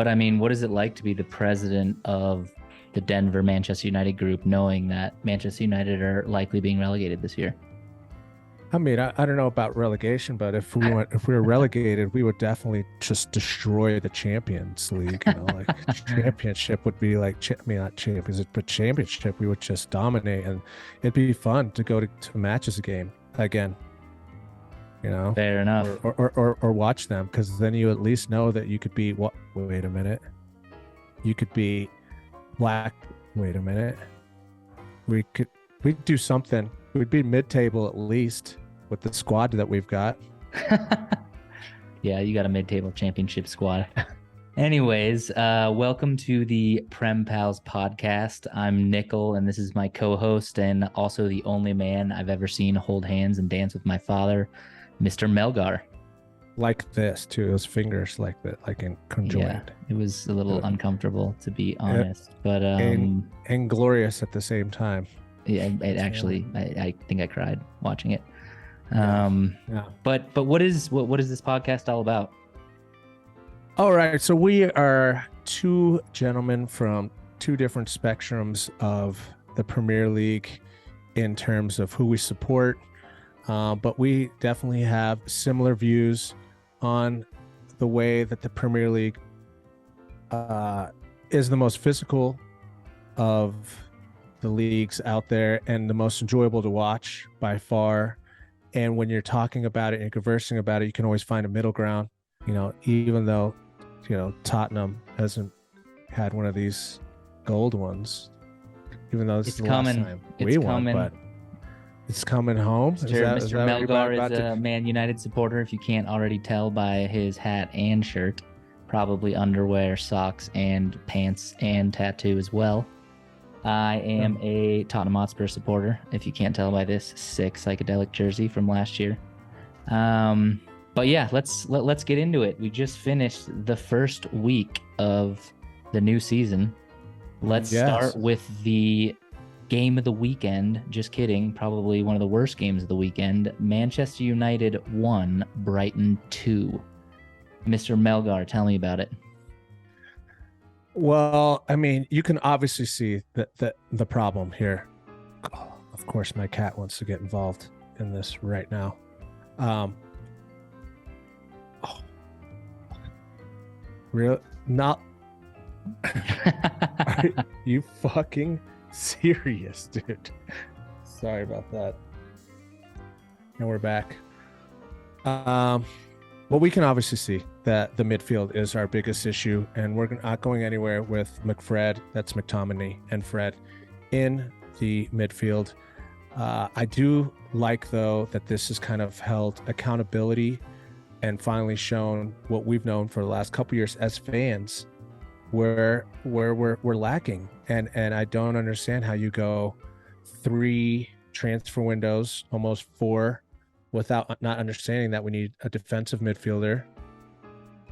But I mean, what is it like to be the president of the Denver Manchester United group, knowing that Manchester United are likely being relegated this year? I mean, I don't know about relegation, but if we were relegated, we would definitely just destroy the Champions League. Like championship would be like, I mean, not champions, but championship. We would just dominate, and it'd be fun to go to matches game again. Fair enough. Or watch them, because then you at least know that you could be what? Wait a minute, you could be black. Wait a minute, we'd do something. We'd be mid-table at least with the squad that we've got. Yeah, you got a mid-table championship squad. Anyways, welcome to the PREM PALS podcast. I'm Nicoll, and this is my co-host and also the only man I've ever seen hold hands and dance with my father, Mr. Melgar. Like this, too. Those fingers like that, like in conjoined. Yeah, it was a little uncomfortable, to be honest. But and glorious at the same time. Yeah, it actually, I think I cried watching it. Yeah. But what is this podcast all about? All right, so we are two gentlemen from two different spectrums of the Premier League in terms of who we support, but we definitely have similar views on the way that the Premier League is the most physical of the leagues out there and the most enjoyable to watch by far. And when you're talking about it and conversing about it, you can always find a middle ground, even though, Tottenham hasn't had one of these gold ones, even though this is the last time we won, but it's coming home. Mr. Melgar is a Man United supporter, if you can't already tell by his hat and shirt, probably underwear, socks, and pants, and tattoo as well. I am a Tottenham Hotspur supporter, if you can't tell by this sick psychedelic jersey from last year. But yeah, let's get into it. We just finished the first week of the new season. Let's start with the game of the weekend. Just kidding. Probably one of the worst games of the weekend. Manchester United 1, Brighton 2. Mr. Melgar, tell me about it. Well, I mean, you can obviously see that the problem here. Oh, of course, my cat wants to get involved in this right now. Real not. Are you fucking serious, dude? Sorry about that. And we're back. Well, we can obviously see that the midfield is our biggest issue, and we're not going anywhere with McFred, that's McTominay, and Fred in the midfield. I do like, though, that this has kind of held accountability and finally shown what we've known for the last couple years as fans, where we're lacking. And I don't understand how you go 3 transfer windows, almost 4, without not understanding that we need a defensive midfielder.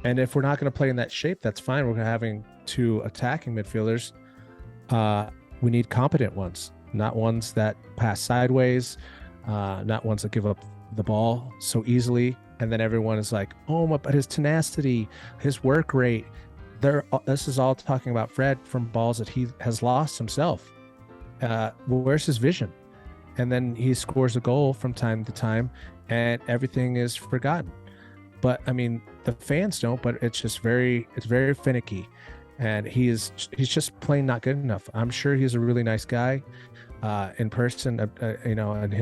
And if we're not going to play in that shape, that's fine. We're having 2 attacking midfielders. We need competent ones, not ones that pass sideways, not ones that give up the ball so easily. And then everyone is like, oh, but his tenacity, his work rate. This is all talking about Fred from balls that he has lost himself. Where's his vision? And then he scores a goal from time to time, and everything is forgotten. But I mean, the fans don't. But it's very finicky, and he's just plain not good enough. I'm sure he's a really nice guy, in person, and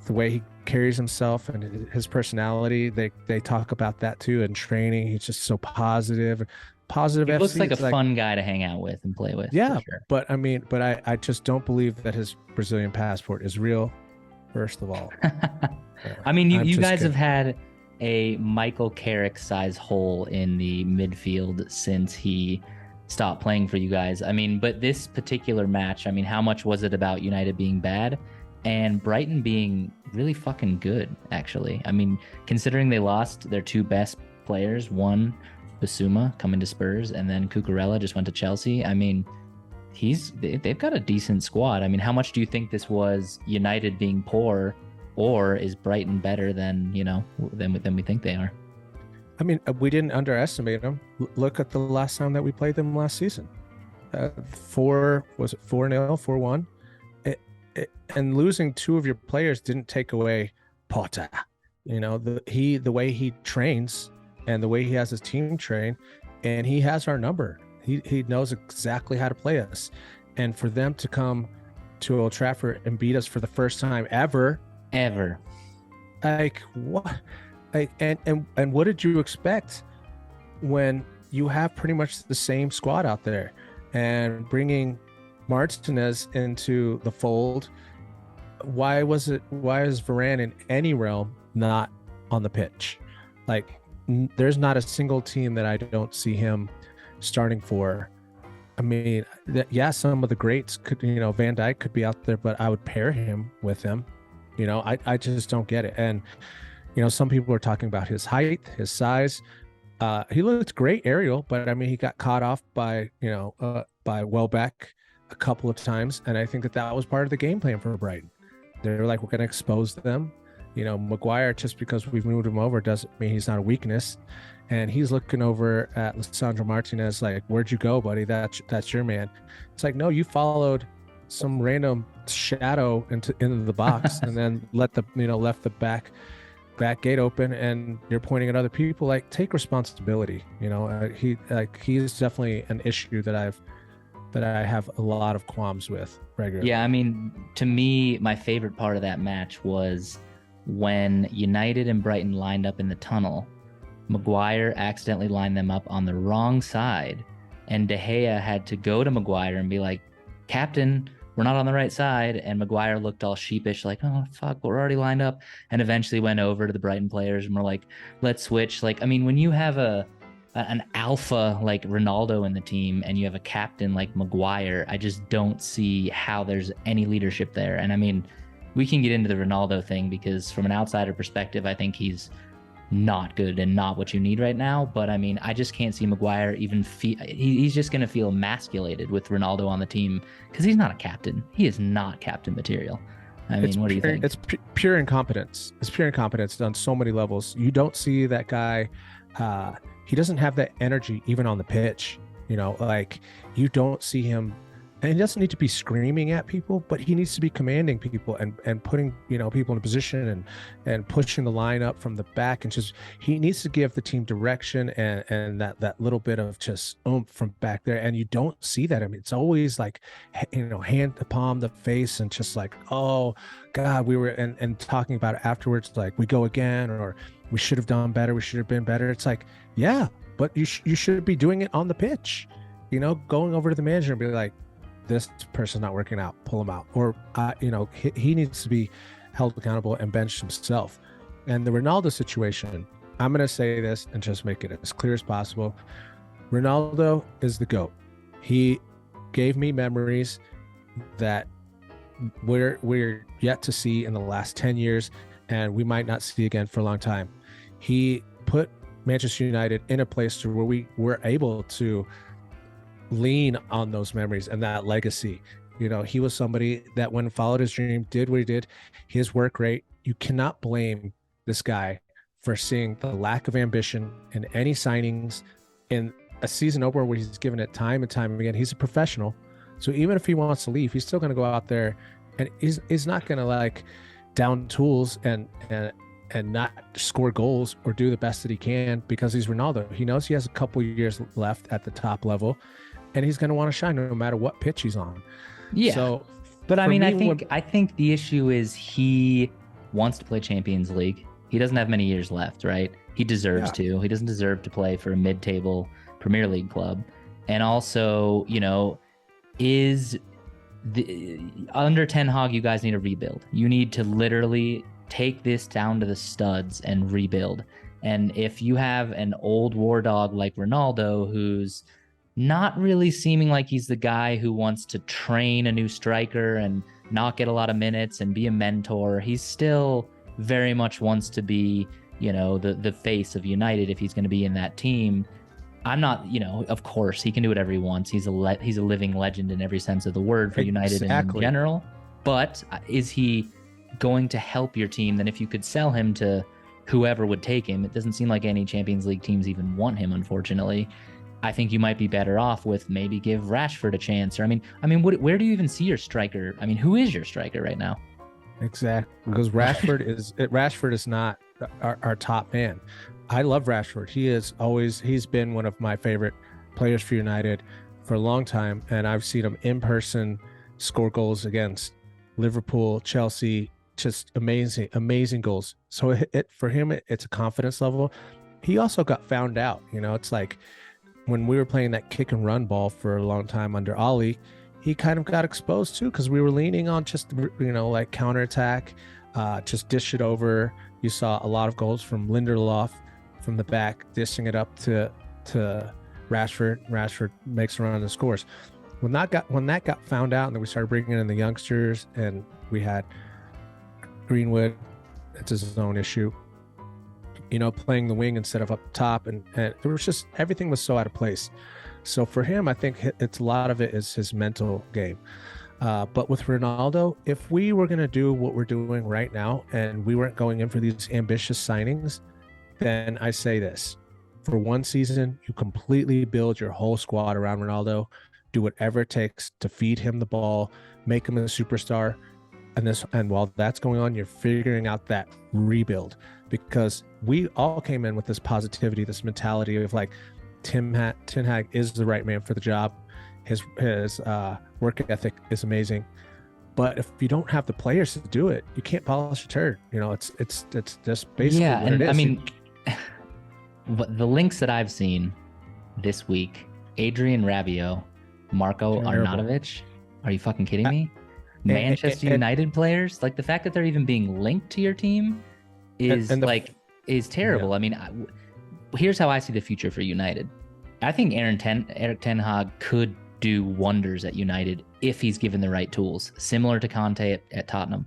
the way he carries himself and his personality. They talk about that too in training. He's just so positive. He looks like a fun guy to hang out with and play with. Yeah, sure. but I just don't believe that his Brazilian passport is real, first of all. I mean, you guys have had a Michael Carrick size hole in the midfield since he stopped playing for you guys. I mean, but this particular match, I mean, how much was it about United being bad and Brighton being really fucking good, actually? I mean, considering they lost their 2 best players, one Basuma coming to Spurs, and then Cucurella just went to Chelsea. I mean, they've got a decent squad. I mean, how much do you think this was United being poor, or is Brighton better than we think they are? I mean, we didn't underestimate them. Look at the last time that we played them last season. 4-0, 4-1? And losing two of your players didn't take away Potter. You know, the way he trains and the way he has his team train, and he has our number. He knows exactly how to play us. And for them to come to Old Trafford and beat us for the first time ever. Like what? Like and what did you expect when you have pretty much the same squad out there? And bringing Martinez into the fold, why is Varane in any realm not on the pitch? Like, there's not a single team that I don't see him starting for. I mean, yeah, some of the greats could, you know, Van Dijk could be out there, but I would pair him with him. You know, I just don't get it. And, you know, some people are talking about his height, his size. He looked great aerial, but I mean, he got caught off by, you know, by Welbeck a couple of times. And I think that was part of the game plan for Brighton. They're like, we're going to expose them. You know, Maguire, just because we've moved him over doesn't mean he's not a weakness. And he's looking over at Lisandro Martinez like, where'd you go, buddy? That's your man. It's like, no, you followed some random shadow into the box and then left the back gate open, and you're pointing at other people. Like, take responsibility. You know, he's definitely an issue that I have a lot of qualms with regularly. Yeah, I mean, to me, my favorite part of that match was when United and Brighton lined up in the tunnel. Maguire accidentally lined them up on the wrong side, and De Gea had to go to Maguire and be like, "Captain, we're not on the right side." And Maguire looked all sheepish, like, "Oh, fuck, we're already lined up." And eventually went over to the Brighton players and were like, "Let's switch." Like, I mean, when you have an alpha like Ronaldo in the team and you have a captain like Maguire, I just don't see how there's any leadership there. And I mean, we can get into the Ronaldo thing because from an outsider perspective, I think he's not good and not what you need right now. But I mean, I just can't see Maguire even he's just going to feel emasculated with Ronaldo on the team because he's not a captain. He is not captain material. I mean, what do you think? It's pure incompetence. It's pure incompetence on so many levels. You don't see that guy. He doesn't have that energy even on the pitch. You know, like, you don't see him. And he doesn't need to be screaming at people, but he needs to be commanding people and putting, you know, people in a position and pushing the line up from the back. And just, he needs to give the team direction and that little bit of just oomph from back there. And you don't see that. I mean, it's always like, you know, hand to palm the face and just like, oh God, we were, and talking about it afterwards, like, we go again, or we should have done better. We should have been better. It's like, yeah, but you should be doing it on the pitch, you know, going over to the manager and be like, this person's not working out, pull him out. Or, you know, he needs to be held accountable and benched himself. And the Ronaldo situation, I'm going to say this and just make it as clear as possible. Ronaldo is the GOAT. He gave me memories that we're yet to see in the last 10 years, and we might not see again for a long time. He put Manchester United in a place where we were able to lean on those memories and that legacy. You know, he was somebody that, when followed his dream, did what he did, his work rate. You cannot blame this guy for seeing the lack of ambition in any signings in a season opener where he's given it time and time again. He's a professional, so even if he wants to leave, he's still going to go out there, and he's not going to like down tools and not score goals or do the best that he can because he's Ronaldo. He knows he has a couple years left at the top level, and he's going to want to shine no matter what pitch he's on. Yeah. So, but I mean, I think the issue is he wants to play Champions League. He doesn't have many years left, right? He deserves to. He doesn't deserve to play for a mid-table Premier League club. And also, you know, under Ten Hag, you guys need to rebuild. You need to literally take this down to the studs and rebuild. And if you have an old war dog like Ronaldo, who's not really seeming like he's the guy who wants to train a new striker and not get a lot of minutes and be a mentor, he still very much wants to be, you know, the face of United if he's going to be in that team. I'm not, you know, of course he can do whatever he wants. He's a living legend in every sense of the word for United in general. But is he going to help your team than if you could sell him to whoever would take him. It doesn't seem like any Champions League teams even want him, unfortunately. I think you might be better off with maybe give Rashford a chance. Or where do you even see your striker? I mean, who is your striker right now? Exactly, because Rashford is not our top man. I love Rashford. He's been one of my favorite players for United for a long time, and I've seen him in person score goals against Liverpool, Chelsea, just amazing goals. So for him, it's a confidence level. He also got found out. It's like when we were playing that kick and run ball for a long time under Ollie, he kind of got exposed too, because we were leaning on just, like counterattack, just dish it over. You saw a lot of goals from Lindelof from the back, dishing it up to Rashford. Rashford makes a run and scores. When that got found out, and then we started bringing in the youngsters, and we had Greenwood, it's his own issue, playing the wing instead of up top, and there was just, everything was so out of place. So for him, I think it's a lot of it is his mental game. But with Ronaldo, if we were going to do what we're doing right now and we weren't going in for these ambitious signings, then I say this: for one season, you completely build your whole squad around Ronaldo, do whatever it takes to feed him the ball, make him a superstar. And while that's going on, you're figuring out that rebuild, because we all came in with this positivity, this mentality of like, Ten Hag is the right man for the job. His work ethic is amazing, but if you don't have the players to do it, you can't polish a turd. It's just basically what it is. The links that I've seen this week: Adrian Rabiot, Marco Arnautovic. Are you fucking kidding me? Manchester United players, like the fact that they're even being linked to your team is terrible. Yeah. Here's how I see the future for United. I think Erik Ten Hag could do wonders at United if he's given the right tools, similar to Conte at Tottenham.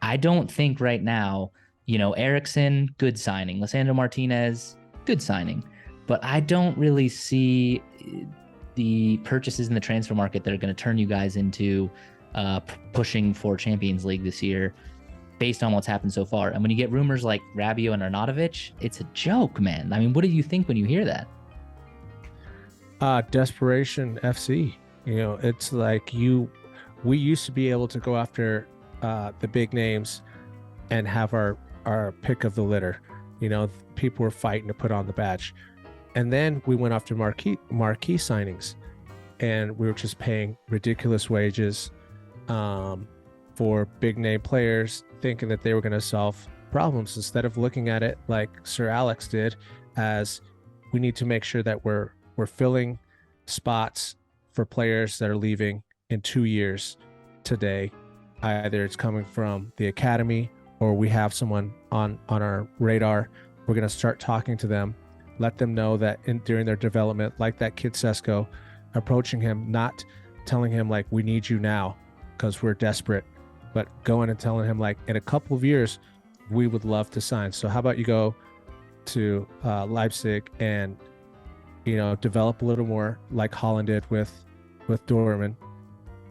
I don't think right now, Eriksen, good signing. Lisandro Martinez, good signing. But I don't really see the purchases in the transfer market that are going to turn you guys into pushing for Champions League this year, based on what's happened so far. And when you get rumors like Rabiot and Arnautovic, it's a joke, man. What do you think when you hear that? Desperation FC. It's like we used to be able to go after the big names and have our pick of the litter. People were fighting to put on the badge. And then we went after marquee signings, and we were just paying ridiculous wages for big name players, thinking that they were going to solve problems, instead of looking at it like Sir Alex did, as we need to make sure that we're filling spots for players that are leaving in 2 years today. Either it's coming from the academy or we have someone on our radar. We're going to start talking to them, let them know that during their development, like that kid Sesko, approaching him, not telling him like, we need you now because we're desperate, but going and telling him like, in a couple of years, we would love to sign. So how about you go to Leipzig and, develop a little more like Holland did with Dortmund,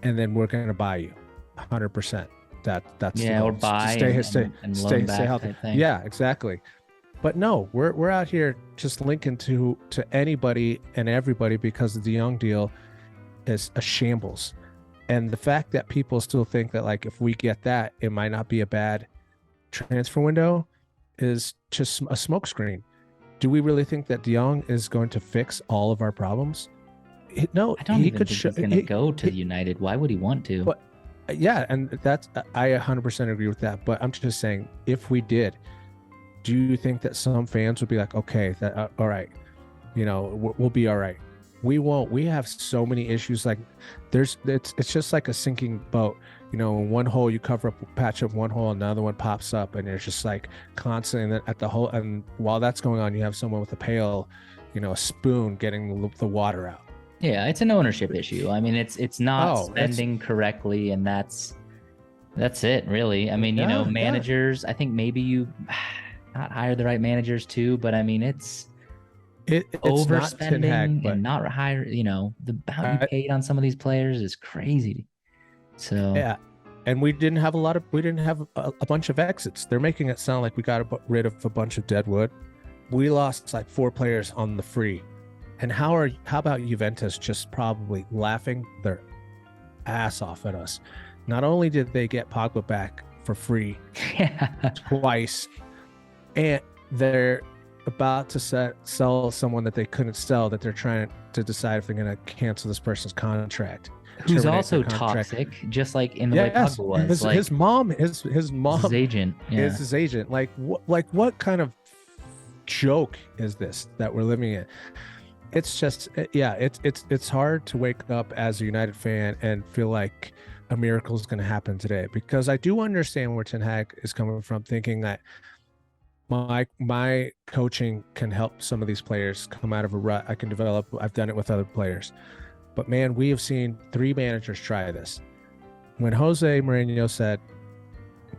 and then we're going to buy you 100%. That's or buy and loan back healthy. Type thing. Yeah, exactly. But no, we're out here just linking to anybody and everybody, because the De Jong deal is a shambles. And the fact that people still think that like, if we get that, it might not be a bad transfer window is just a smokescreen. Do we really think that De Jong is going to fix all of our problems? No, I don't even think he's going to go to United. Why would he want to? But, yeah, and that's, I 100% agree with that. But I'm just saying, if we did, do you think that some fans would be like, okay, that all right, we'll be all right? We won't. We have so many issues. Like it's just like a sinking boat. In one hole you patch up one hole, another one pops up, and it's just like constantly at the hole. And while that's going on, you have someone with a pail, a spoon getting the water out. Yeah, it's an ownership issue. It's not spending correctly, and that's it, really. Managers. I think maybe you not hire the right managers too, but it's overspending and not hire. The bounty paid on some of these players is crazy. So yeah, And we didn't have a bunch of exits. They're making it sound like we got rid of a bunch of dead wood. We lost like 4 players on the free. And how about Juventus just probably laughing their ass off at us? Not only did they get Pogba back for free twice, and they're about to sell someone that they couldn't sell, that they're trying to decide if they're going to cancel this person's contract. Who's also toxic, just like in the way Pogba was. His mom is his agent. Is his agent. Like what kind of joke is this that we're living in? It's just, it's hard to wake up as a United fan and feel like a miracle is going to happen today, because I do understand where Ten Hag is coming from, thinking that my coaching can help some of these players come out of a rut. I can develop. I've done it with other players. But man, we have seen 3 managers try this. When Jose Mourinho said,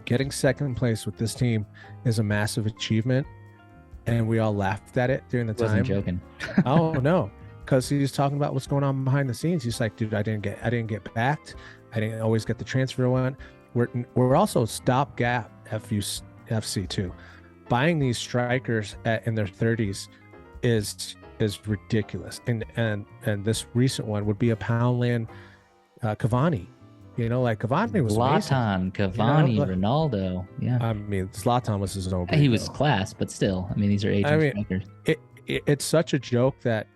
getting second place with this team is a massive achievement, and we all laughed at it during the time. Wasn't joking. Oh no, because he was talking about what's going on behind the scenes. He's like, dude, I didn't get backed. I didn't always get the transfer one. We're also stopgap FC too. Buying these strikers in their 30s is ridiculous, and this recent one would be a Poundland Cavani. Like Cavani was Zlatan, Cavani, Ronaldo. Yeah, I mean Zlatan was his own. He was class, but still, I mean, these are aging strikers. It's such a joke that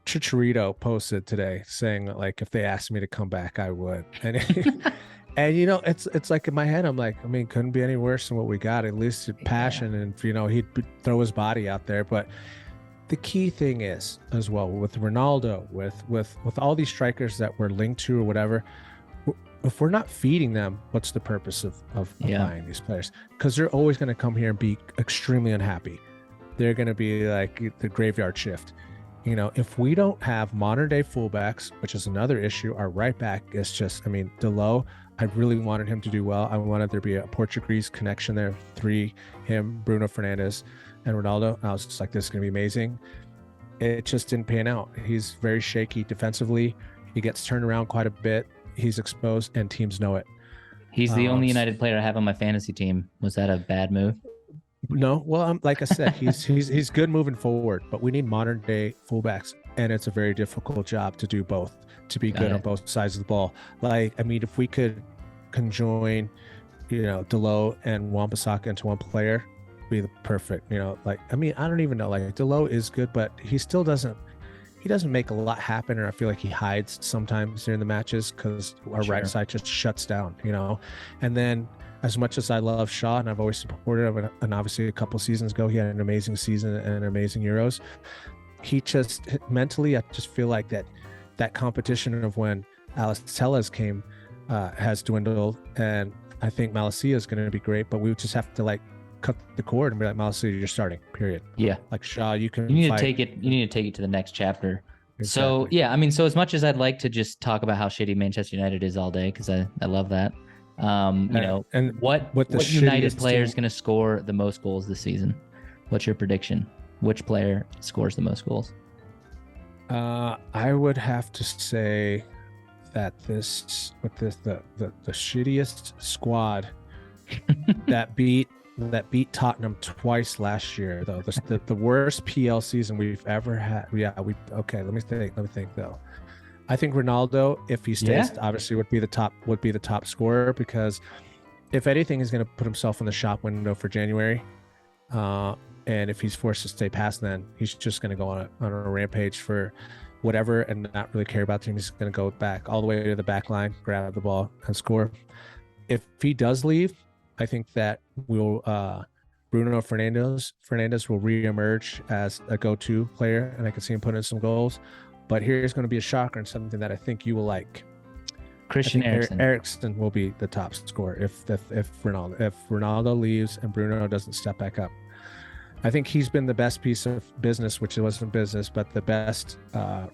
Chicharito posted today saying that, like, if they asked me to come back, I would. And and it's like in my head, I'm like, I mean, couldn't be any worse than what we got. At least passion, and he'd throw his body out there, but. The key thing is, as well, with Ronaldo, with all these strikers that we're linked to or whatever, if we're not feeding them, what's the purpose of buying these players? Because they're always going to come here and be extremely unhappy. They're going to be like the graveyard shift. If we don't have modern day fullbacks, which is another issue, our right back is just, I mean, Delo, I really wanted him to do well. I wanted there to be a Portuguese connection there. 3, him, Bruno Fernandes, and Ronaldo. I was just like, this is going to be amazing. It just didn't pan out. He's very shaky defensively. He gets turned around quite a bit. He's exposed, and teams know it. He's the only United player I have on my fantasy team. Was that a bad move? No. Well, like I said, he's good moving forward, but we need modern day fullbacks, and it's a very difficult job to do both, to be good on both sides of the ball. Like, I mean, if we could conjoin, Delo and Wan-Bissaka into one player, be the perfect, like, I mean, I don't even know, like, Delo is good, but he still doesn't make a lot happen, or I feel like he hides sometimes during the matches because our right side just shuts down, and then as much as I love Shaw and I've always supported him, and obviously a couple seasons ago he had an amazing season and an amazing Euros, he just mentally, I just feel like that competition of when Alex Telles came has dwindled, and I think Malacia is going to be great, but we just have to like cut the cord and be like, Malacia, you're starting, period. Yeah. Like Shaw, you need to take it to the next chapter. Exactly. So yeah, I mean, so as much as I'd like to just talk about how shitty Manchester United is all day, because I love that. And what United player is going to score the most goals this season? What's your prediction? Which player scores the most goals? I would have to say that the shittiest squad that beat Tottenham twice last year, though, the worst PL season we've ever had. Yeah, let me think though. I think Ronaldo, if he stays, obviously would be the top scorer, because if anything, he's going to put himself in the shop window for January. And if he's forced to stay past then, he's just going to go on a rampage for whatever and not really care about the team. He's going to go back all the way to the back line, grab the ball, and score. If he does leave, I think that Bruno Fernandes will reemerge as a go-to player, and I can see him put in some goals. But here's going to be a shocker and something that I think you will like. Christian Eriksen. Eriksen will be the top scorer if Ronaldo leaves and Bruno doesn't step back up. I think he's been the best piece of business, which it wasn't business, but the best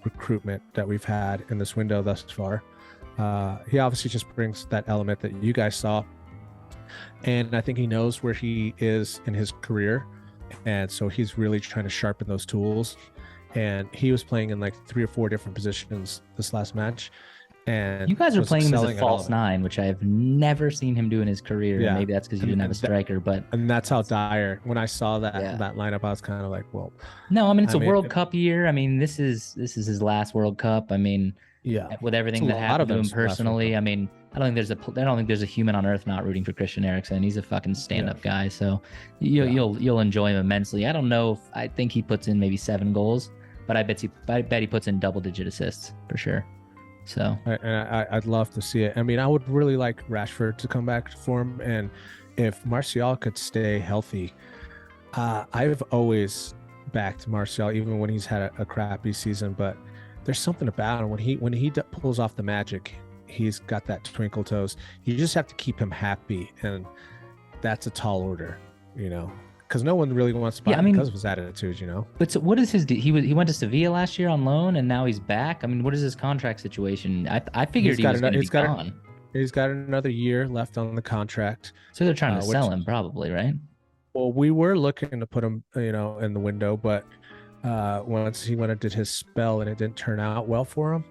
recruitment that we've had in this window thus far. He obviously just brings that element that you guys saw. And I think he knows where he is in his career. And so he's really trying to sharpen those tools. And he was playing in like 3 or 4 different positions this last match. and you guys are was playing him as a excelling at all false of it. nine, which I have never seen him do in his career. Yeah. Maybe that's because you didn't have a striker, but And that's how Dyer. When I saw that yeah. that lineup, I was kind of like, well, No, I mean it's a World Cup year. I mean this is his last World Cup. I mean, yeah, with everything it's a that lot happened of to him those last World personally, Cup. I mean I don't think there's a human on earth not rooting for Christian Eriksen. He's a fucking stand-up guy, so you'll enjoy him immensely. I don't know if I think he puts in maybe 7 goals, but I bet he puts in double-digit assists for sure. So I'd love to see it. I mean, I would really like Rashford to come back to form, and if Martial could stay healthy, I've always backed Martial even when he's had a crappy season. But there's something about him when he pulls off the magic. He's got that twinkle toes. You just have to keep him happy, and that's a tall order, because no one really wants to buy him because of his attitude, But so what is his? He went to Sevilla last year on loan, and now he's back. I mean, what is his contract situation? I figured he was going to be gone. He's got another year left on the contract. So they're trying to sell him, probably, right? Well, we were looking to put him, in the window, but once he went and did his spell, and it didn't turn out well for him.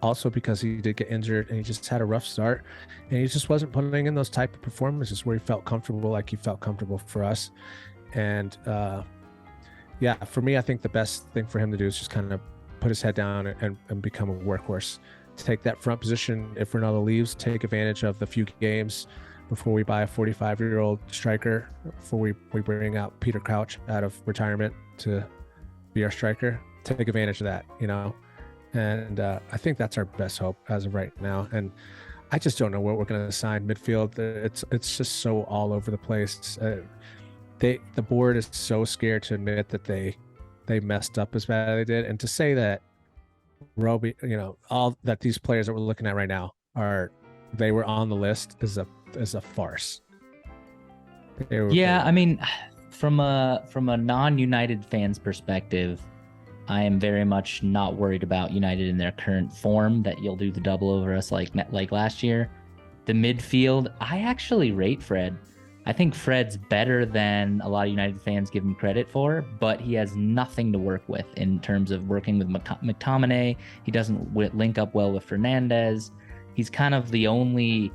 Also because he did get injured and he just had a rough start, and he just wasn't putting in those type of performances where he felt comfortable, like he felt comfortable for us. And for me, I think the best thing for him to do is just kind of put his head down and become a workhorse. To take that front position if Ronaldo leaves, take advantage of the few games before we buy a 45-year-old striker, before we bring out Peter Crouch out of retirement to be our striker. Take advantage of that, And I think that's our best hope as of right now. And I just don't know what we're going to sign midfield. It's just so all over the place. The board is so scared to admit that they messed up as bad as they did, and to say that Roby, all that these players that we're looking at right now they were on the list is a farce. I mean, from a non-United fan's perspective, I am very much not worried about United in their current form, that you'll do the double over us like last year. The midfield, I actually rate Fred. I think Fred's better than a lot of United fans give him credit for, but he has nothing to work with in terms of working with McTominay. He doesn't link up well with Fernandez. He's kind of the only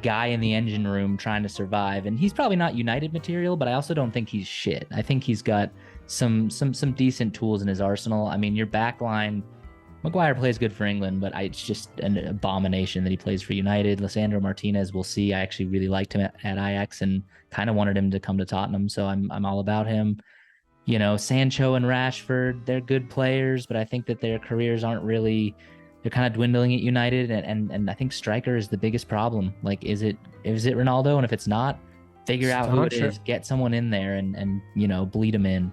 guy in the engine room trying to survive, and he's probably not United material, but I also don't think he's shit. I think he's got some decent tools in his arsenal. I mean, your back line, Maguire plays good for England, but it's just an abomination that he plays for United. Lisandro Martinez, we'll see. I actually really liked him at Ajax and kind of wanted him to come to Tottenham, so I'm all about him. Sancho and Rashford, they're good players, but I think that their careers aren't really, they're kind of dwindling at United, and I think striker is the biggest problem. Like, is it Ronaldo? And if it's not, figure out who it is, get someone in there and bleed him in.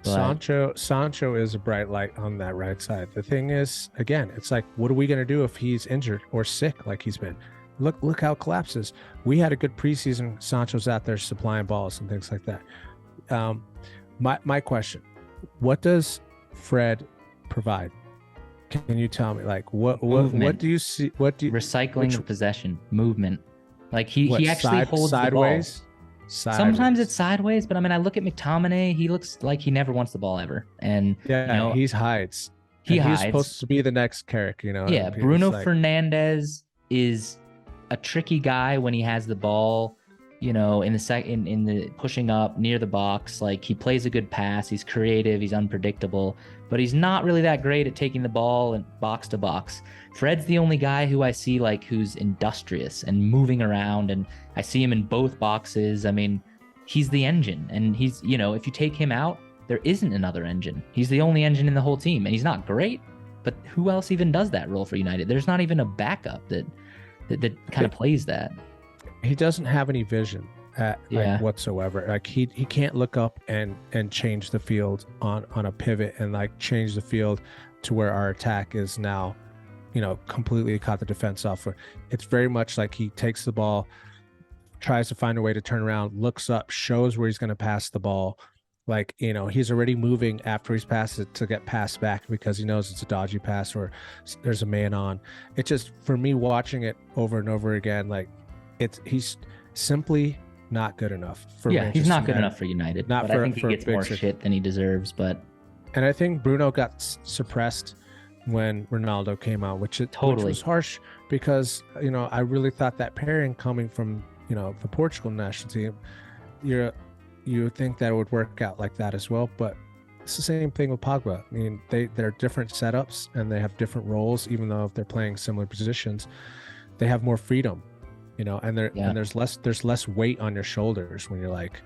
But Sancho is a bright light on that right side. The thing is, again, it's like, what are we going to do if he's injured or sick like he's been? Look how it collapses. We had a good preseason. Sancho's out there supplying balls and things like that. My question, what does Fred provide? Can you tell me, like, what do you see? Recycling of possession, movement. Like he actually holds sideways. The ball. Sometimes it's sideways, but I mean, I look at McTominay. He looks like he never wants the ball ever, and he hides. He's supposed to be the next Carrick, Yeah, Bruno Fernandes is a tricky guy when he has the ball. In the pushing up near the box, like, he plays a good pass. He's creative. He's unpredictable, but he's not really that great at taking the ball and box to box. Fred's the only guy who I see who's industrious and moving around, and I see him in both boxes. I mean, he's the engine, and he's, if you take him out, there isn't another engine. He's the only engine in the whole team, and he's not great, but who else even does that role for United? There's not even a backup that kind of plays that. He doesn't have any vision whatsoever. Like, he can't look up and change the field on a pivot and change the field to where our attack is now, completely caught the defense off. It's very much like he takes the ball, tries to find a way to turn around, looks up, shows where he's going to pass the ball. He's already moving after he's passed it to get passed back because he knows it's a dodgy pass or there's a man on. It just, for me, watching it over and over again, he's simply not good enough for Manchester he's not good United. Enough for United. I think he gets more shit than he deserves. And I think Bruno got suppressed when Ronaldo came out, which Totally. was harsh because, I really thought that pairing coming from, the Portugal national team, you would think that it would work out like that as well. But it's the same thing with Pogba. I mean, they're different setups and they have different roles, even though if they're playing similar positions, they have more freedom, and there's less weight on your shoulders when you're like,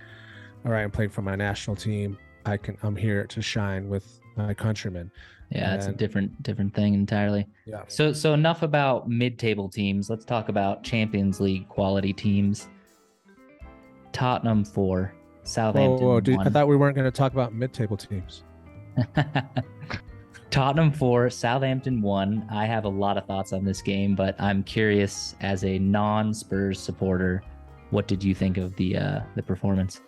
all right, I'm playing for my national team. I'm here to shine with my countrymen. Yeah, it's a different thing entirely. Yeah. So enough about mid-table teams. Let's talk about Champions League quality teams. Tottenham 4, Southampton 1. I thought we weren't going to talk about mid-table teams. Tottenham 4, Southampton 1. I have a lot of thoughts on this game, but I'm curious, as a non-Spurs supporter, what did you think of the performance?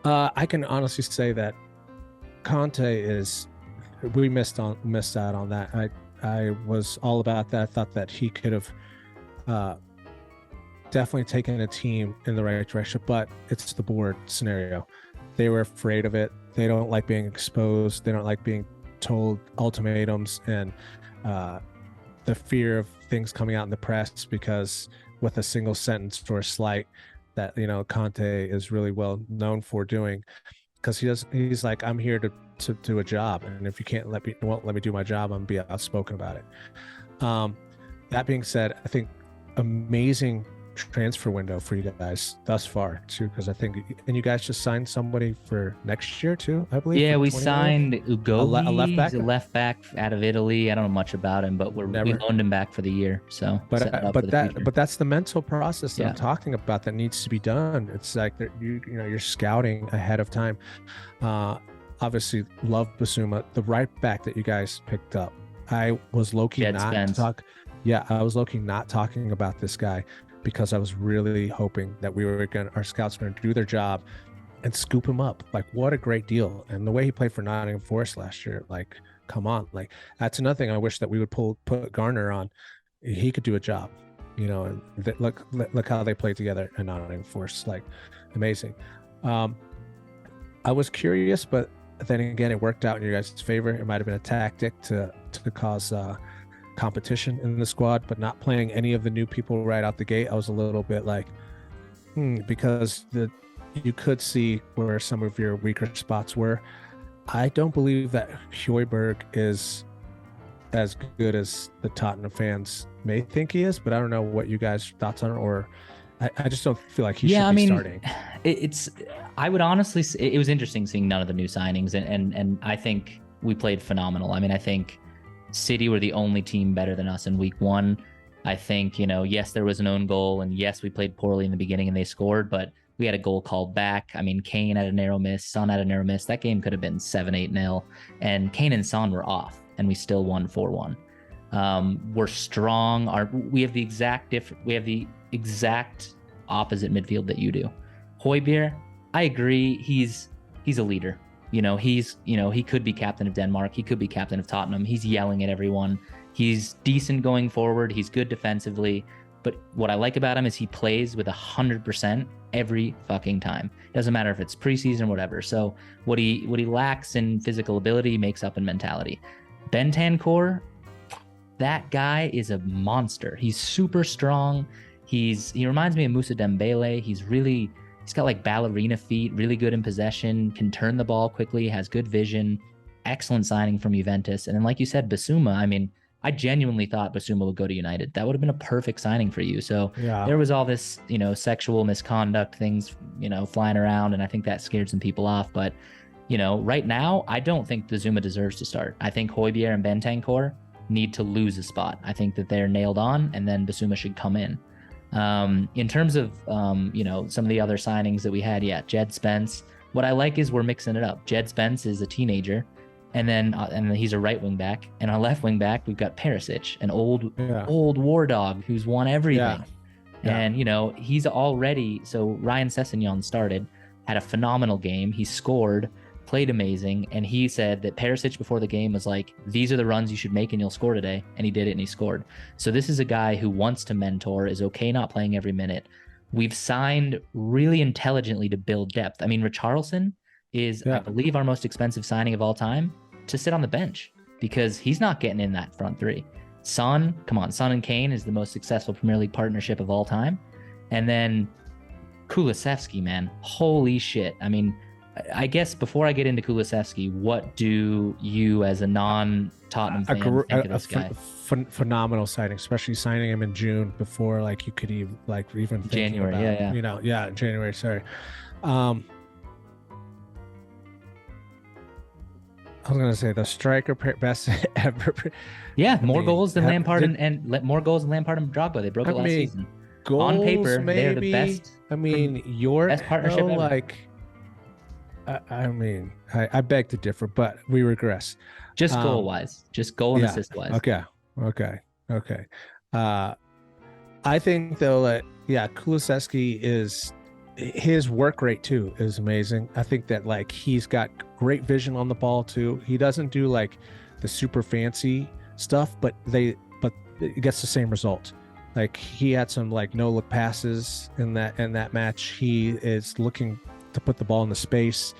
I can honestly say that Conte we missed out on that. I was all about that. I thought that he could have definitely taken a team in the right direction, but it's the board scenario. They were afraid of it. They don't like being exposed. They don't like being told ultimatums and the fear of things coming out in the press, because with a single sentence or a slight that, Conte is really well known for doing, because he's like, I'm here to do a job. And if you won't let me do my job, I'm gonna be outspoken about it. That being said, I think amazing transfer window for you guys thus far too, because I think, and you guys just signed somebody for next year too, I believe. Yeah, we signed Ugogi, a left back out of Italy. I don't know much about him, but we loaned him back for the year. So, but that's the mental process that I'm talking about that needs to be done. It's like you're scouting ahead of time. Obviously, love Bissouma, the right back that you guys picked up. I was low-key not talking about this guy, because I was really hoping that our scouts were going to do their job and scoop him up. Like, what a great deal. And the way he played for Nottingham Forest last year, like, come on. Like, that's another thing I wish that we would put Garner on. He could do a job, and look how they played together in Nottingham Forest. Like, amazing. I was curious, but then again, it worked out in your guys' favor. It might have been a tactic to cause competition in the squad, but not playing any of the new people right out the gate. I was a little bit like, because you could see where some of your weaker spots were. I don't believe that Højbjerg is as good as the Tottenham fans may think he is, but I don't know what you guys' thoughts on it, or I just don't feel like he should be starting. I would honestly say it was interesting seeing none of the new signings, and I think we played phenomenal. I mean, I think City were the only team better than us in week 1. I think, yes, there was an own goal, and yes, we played poorly in the beginning and they scored, but we had a goal called back. I mean, Kane had a narrow miss, Son had a narrow miss. That game could have been 7-8-0, and Kane and Son were off, and we still won 4-1. We're strong. We have the exact opposite midfield that you do. Højbjerg, I agree. He's a leader. He could be captain of Denmark. He could be captain of Tottenham. He's yelling at everyone. He's decent going forward. He's good defensively. But what I like about him is he plays with 100% every fucking time. Doesn't matter if it's preseason or whatever. So what he lacks in physical ability, he makes up in mentality. Bentancur, that guy is a monster. He's super strong. He reminds me of Moussa Dembele. He's got like ballerina feet, really good in possession, can turn the ball quickly, has good vision, excellent signing from Juventus. And then, like you said, Bissouma, I mean, I genuinely thought Bissouma would go to United. That would have been a perfect signing for you. So there was all this, sexual misconduct things, flying around, and I think that scared some people off. But, right now, I don't think Bissouma deserves to start. I think Højbjerg and Bentancur need to lose a spot. I think that they're nailed on, and then Bissouma should come in. In terms of, some of the other signings that we had, Jed Spence. What I like is we're mixing it up. Jed Spence is a teenager, and then he's a right wing back. And our left wing back, we've got Perisic, an old war dog who's won everything. And, he's already, so Ryan Sessegnon started, had a phenomenal game. He scored, played amazing, and he said that Perisic before the game was like, these are the runs you should make and you'll score today, and he did it and he scored. So this is a guy who wants to mentor, is okay not playing every minute. We've signed really intelligently to build depth. I mean, Richarlison is, I believe, our most expensive signing of all time, to sit on the bench. because he's not getting in that front three. Son and Kane is the most successful Premier League partnership of all time. And then Kulusevski, man, holy shit. I mean, I guess before I get into Kulusevski, what do you as a non-Tottenham fan think of this guy? Phenomenal signing, especially signing him in June before like you could even January, about, January, sorry. I was gonna say the striker best ever. Yeah, more goals than Lampard and more goals than Lampard and Drogba. They broke it last season. Goals, on paper, maybe, they're the best. I mean, your best partnership ever. Like, I beg to differ, but we regress. Just goal wise, just goal and assist wise. Okay. I think though that Kulusevski is, his work rate too is amazing. I think that like he's got great vision on the ball too. He doesn't do like the super fancy stuff, but it gets the same result. Like he had some like no look passes in that match. He is looking to put the ball in the space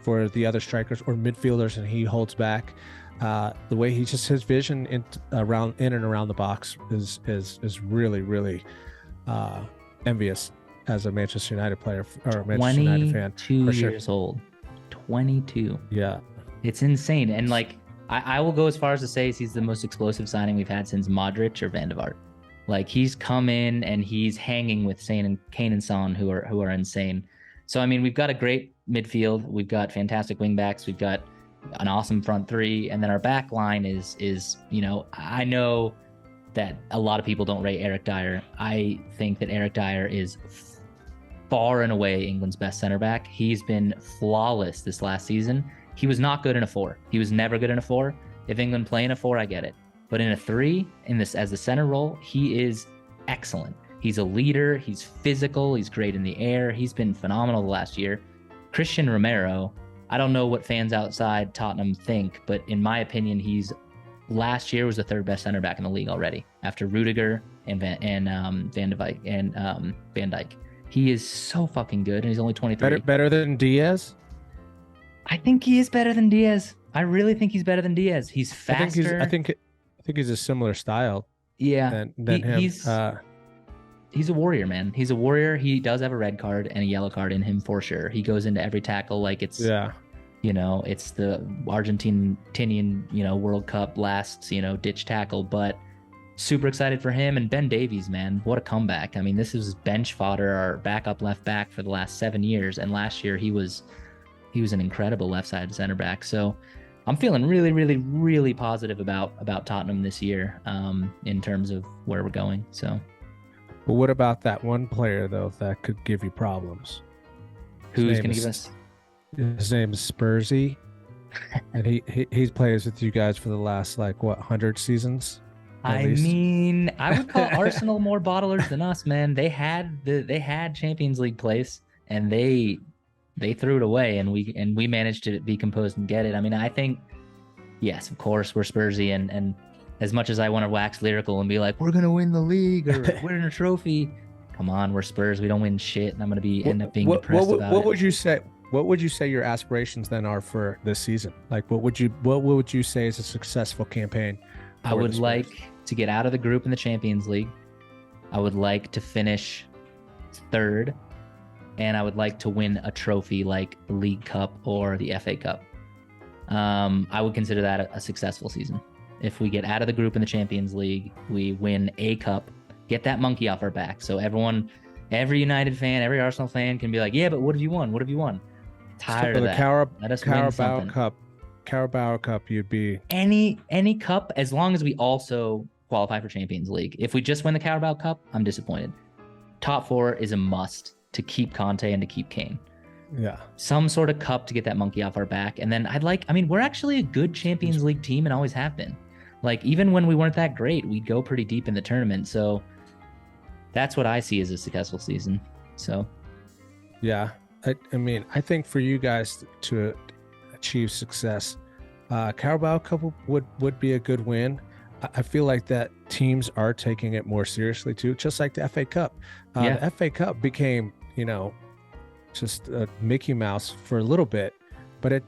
for the other strikers or midfielders, and he holds back. The way his vision in and around the box is really, really envious as a Manchester United player or a Manchester United fan. 22 years old. 22. Yeah. It's insane. And like I will go as far as to say he's the most explosive signing we've had since Modric or Van de Vaart. Like he's come in and he's hanging with Kane and Son, who are insane. So I mean, we've got a great midfield, we've got fantastic wing backs, we've got an awesome front three, and then our back line is I know that a lot of people don't rate Eric Dyer. I think that Eric Dyer is far and away England's best center back. He's been flawless this last season. He was not good in a 4. He was never good in a 4. If England play in a 4, I get it. But in a 3, as the center role, he is excellent. He's a leader. He's physical. He's great in the air. He's been phenomenal the last year. Christian Romero, I don't know what fans outside Tottenham think, but in my opinion, last year was the 3rd best center back in the league already, after Rudiger and Van Dijk. He is so fucking good, and he's only 23. Better than Diaz? I think he is better than Diaz. I really think he's better than Diaz. He's faster. I think he's a similar style. Yeah, than him. He's a warrior, man. He's a warrior. He does have a red card and a yellow card in him for sure. He goes into every tackle like it's it's the Argentinian World Cup last ditch tackle. But super excited for him. And Ben Davies, man, what a comeback! I mean, this is bench fodder, our backup left back for the last 7 years, and last year he was an incredible left-sided center back. So I'm feeling really, really, really positive about Tottenham this year in terms of where we're going. So, but what about that one player though that could give you problems? Who's going to give us? His name is Spursy, and he plays with you guys for the last 100 seasons. I mean, I would call Arsenal more bottlers than us, man. They had Champions League place, and they threw it away, and we managed to be composed and get it. I mean, I think, yes, of course, we're Spursy, and as much as I want to wax lyrical and be like, we're gonna win the league or win a trophy, come on, we're Spurs. We don't win shit, and I'm gonna end up being depressed about it. What would you say? What would you say your aspirations then are for this season? Like, what would you say is a successful campaign? I would like to get out of the group in the Champions League. I would like to finish 3rd. And I would like to win a trophy like the League Cup or the FA Cup. I would consider that a successful season. If we get out of the group in the Champions League, we win a cup, get that monkey off our back. So every United fan, every Arsenal fan can be like, yeah, but what have you won? What have you won? Tired of that. Let us win something. Carabao Cup, you'd be... Any cup, as long as we also qualify for Champions League. If we just win the Carabao Cup, I'm disappointed. Top 4 is a must to keep Conte and to keep Kane. Yeah. Some sort of cup to get that monkey off our back. And then we're actually a good Champions League team and always have been. Even when we weren't that great, we'd go pretty deep in the tournament. So that's what I see as a successful season. So. Yeah. I mean, I think for you guys to achieve success, Carabao Cup would be a good win. I feel like that teams are taking it more seriously too, just like the FA Cup. The FA Cup became, just a Mickey Mouse for a little bit, but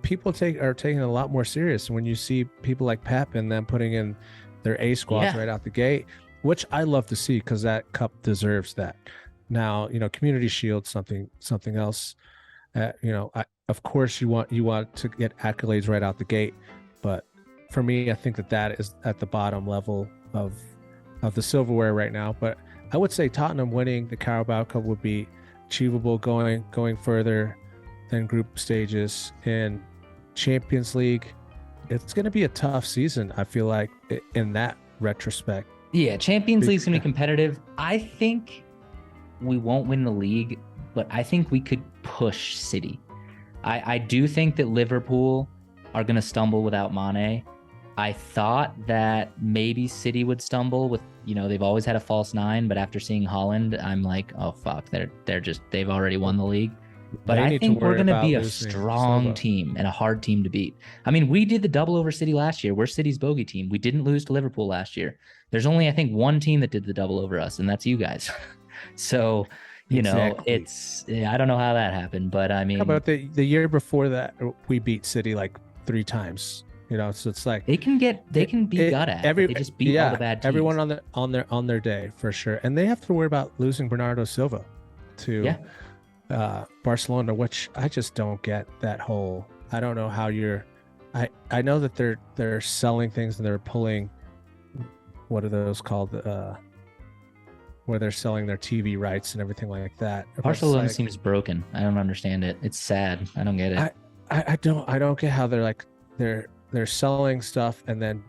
people are taking it a lot more serious when you see people like Pep and them putting in their A squads right out the gate, which I love to see because that cup deserves that. Now, Community Shield, something else. Of course you want to get accolades right out the gate, but for me, I think that is at the bottom level of the silverware right now. But I would say Tottenham winning the Carabao Cup would be achievable, going further than group stages. In Champions League, it's going to be a tough season, I feel like, in that retrospect. Yeah, Champions League's going to be competitive. I think we won't win the league, but I think we could push City. I do think that Liverpool are going to stumble without Mane. I thought that maybe City would stumble with, they've always had a false nine, but after seeing Haaland, I'm like, oh fuck, they've already won the league. But I think we're going to be a strong team and a hard team to beat. I mean, we did the double over City last year. We're City's bogey team. We didn't lose to Liverpool last year. There's only, I think, one team that did the double over us, and that's you guys. So, I don't know how that happened, but I mean, how about the year before that, we beat City like 3 times. So it's like they can be gut at. They just beat all the bad teams. Everyone on their day for sure, and they have to worry about losing Bernardo Silva to Barcelona, which I just don't get that whole. I don't know how I know that they're selling things and they're pulling. What are those called? Where they're selling their TV rights and everything like that. Barcelona seems broken. I don't understand it. It's sad. I don't get it. I don't get how they're selling stuff and then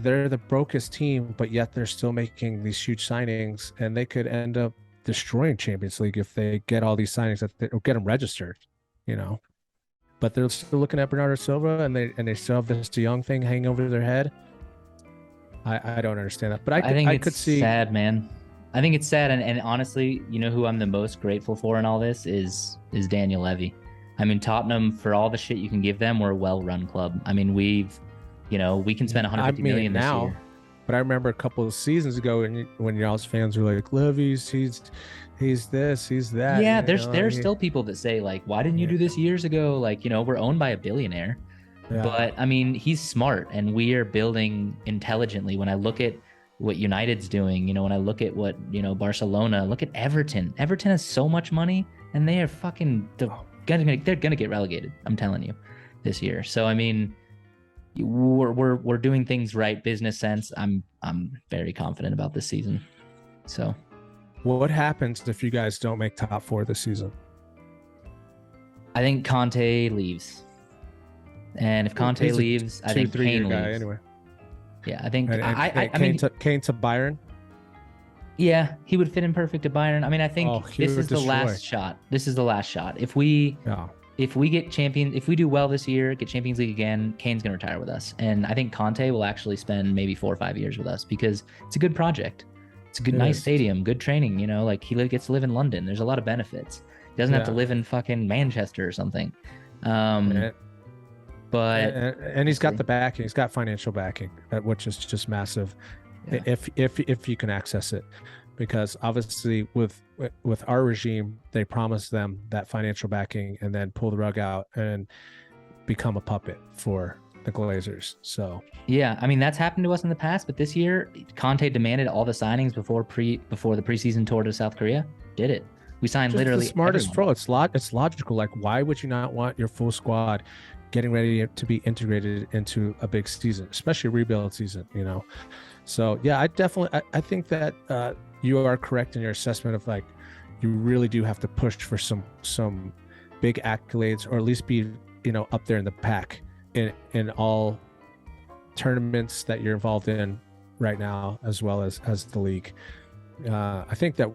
they're the brokest team, but yet they're still making these huge signings, and they could end up destroying Champions League if they get all these signings or get them registered, But they're still looking at Bernardo Silva, and they still have this De Jong thing hanging over their head. I don't understand that, but I think it's sad, man. I think it's sad, and honestly, who I'm the most grateful for in all this is Daniel Levy. I mean, Tottenham, for all the shit you can give them, we're a well-run club. I mean, we can spend 150 million this year. But I remember a couple of seasons ago when y'all's fans were like, Levy's, he's this, he's that. Yeah, there's still people that say, like, why didn't you do this years ago? Like, we're owned by a billionaire. Yeah. But, I mean, he's smart, and we are building intelligently. When I look at what United's doing, when I look at what, Barcelona, look at Everton. Everton has so much money, and they are fucking... they're gonna get relegated, I'm telling you, this year. So I mean, we're doing things right, business sense. I'm very confident about this season. So what happens if you guys don't make top 4 this season? I think Conte leaves, and if Conte leaves, I think Kane leaves. Anyway. Yeah, I think Kane to Bayern. Yeah, he would fit in perfect to Bayern. I mean, I think this is the last shot. This is the last shot. If we get champion, if we do well this year, get Champions League again, Kane's gonna retire with us, and I think Conte will actually spend maybe 4 or 5 years with us because it's a good project. It's a good, nice stadium, good training. Like he gets to live in London. There's a lot of benefits. He doesn't have to live in fucking Manchester or something. But he's got the backing. He's got financial backing, which is just massive. Yeah. If you can access it, because obviously with our regime, they promise them that financial backing and then pull the rug out and become a puppet for the Glazers. So yeah, I mean, that's happened to us in the past, but this year Conte demanded all the signings before the preseason tour to South Korea. Did it? We signed just literally the smartest everyone. It's logical. Like, why would you not want your full squad getting ready to be integrated into a big season, especially a rebuild season? So yeah, I think that you are correct in your assessment of, like, you really do have to push for some big accolades, or at least be up there in the pack in all tournaments that you're involved in right now, as well as the league. I think that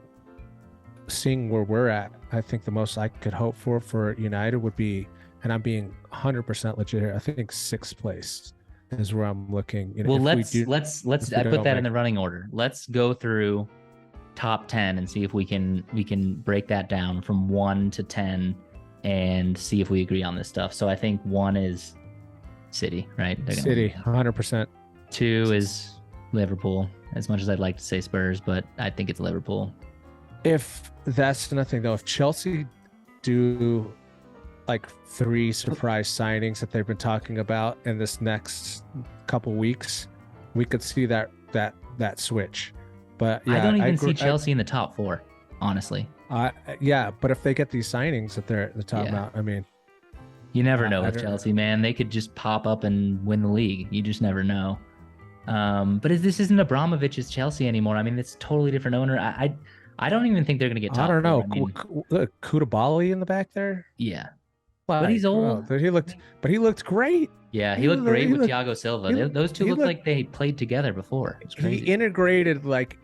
seeing where we're at, I think the most I could hope for United would be, and I'm being 100% legit here, I think 6th place is where I'm looking. Well, let's I put that in the running order. Let's go through top 10 and see if we can break that down from 1 to 10 and see if we agree on this stuff. So I think 1 is City, right? City, 100%. 2 is Liverpool, as much as I'd like to say Spurs, but I think it's Liverpool. If that's nothing though, if Chelsea do like 3 surprise signings that they've been talking about in this next couple weeks, we could see that switch. But yeah, I don't even see Chelsea in the top 4, honestly. Yeah, but if they get these signings that they're talking about, I mean, you never know with Chelsea, man. They could just pop up and win the league. You just never know. But this isn't Abramovich's Chelsea anymore. I mean, it's a totally different owner. I don't even think they're going to get top 4. I don't know. I mean, Koulibaly in the back there. Yeah, but he's old. He looked great. Yeah, he looked great with Thiago Silva. Those two looked like they played together before. It's crazy. He integrated like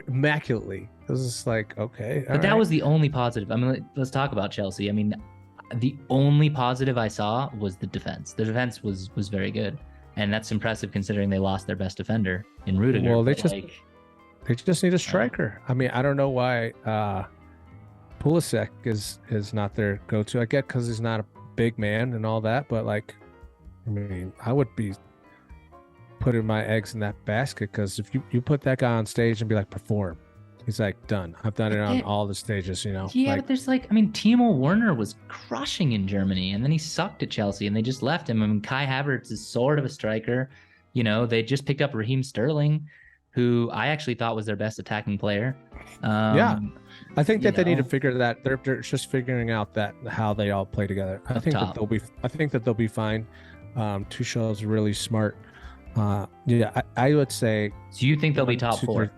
immaculately. It was just like, okay. But that was the only positive. I mean, let's talk about Chelsea. I mean, the only positive I saw was the defense. The defense was very good, and that's impressive considering they lost their best defender in Rudiger. Well, they just need a striker. I mean, I don't know why Pulisic is not their go-to. I get because he's not a big man and all that, but like, I mean, I would be putting my eggs in that basket because if you put that guy on stage and be like, perform, he's like, done. I've done it on all the stages, you know. Yeah, but there's like, I mean, Timo Werner was crushing in Germany, and then he sucked at Chelsea, and they just left him. I mean, Kai Havertz is sort of a striker. You know, they just picked up Raheem Sterling, who I actually thought was their best attacking player. Yeah, I think that they need to figure that. They're just figuring out that how they all play together. I think that they'll be fine. Tuchel's really smart. Yeah, I would say. So you think they'll be top 4?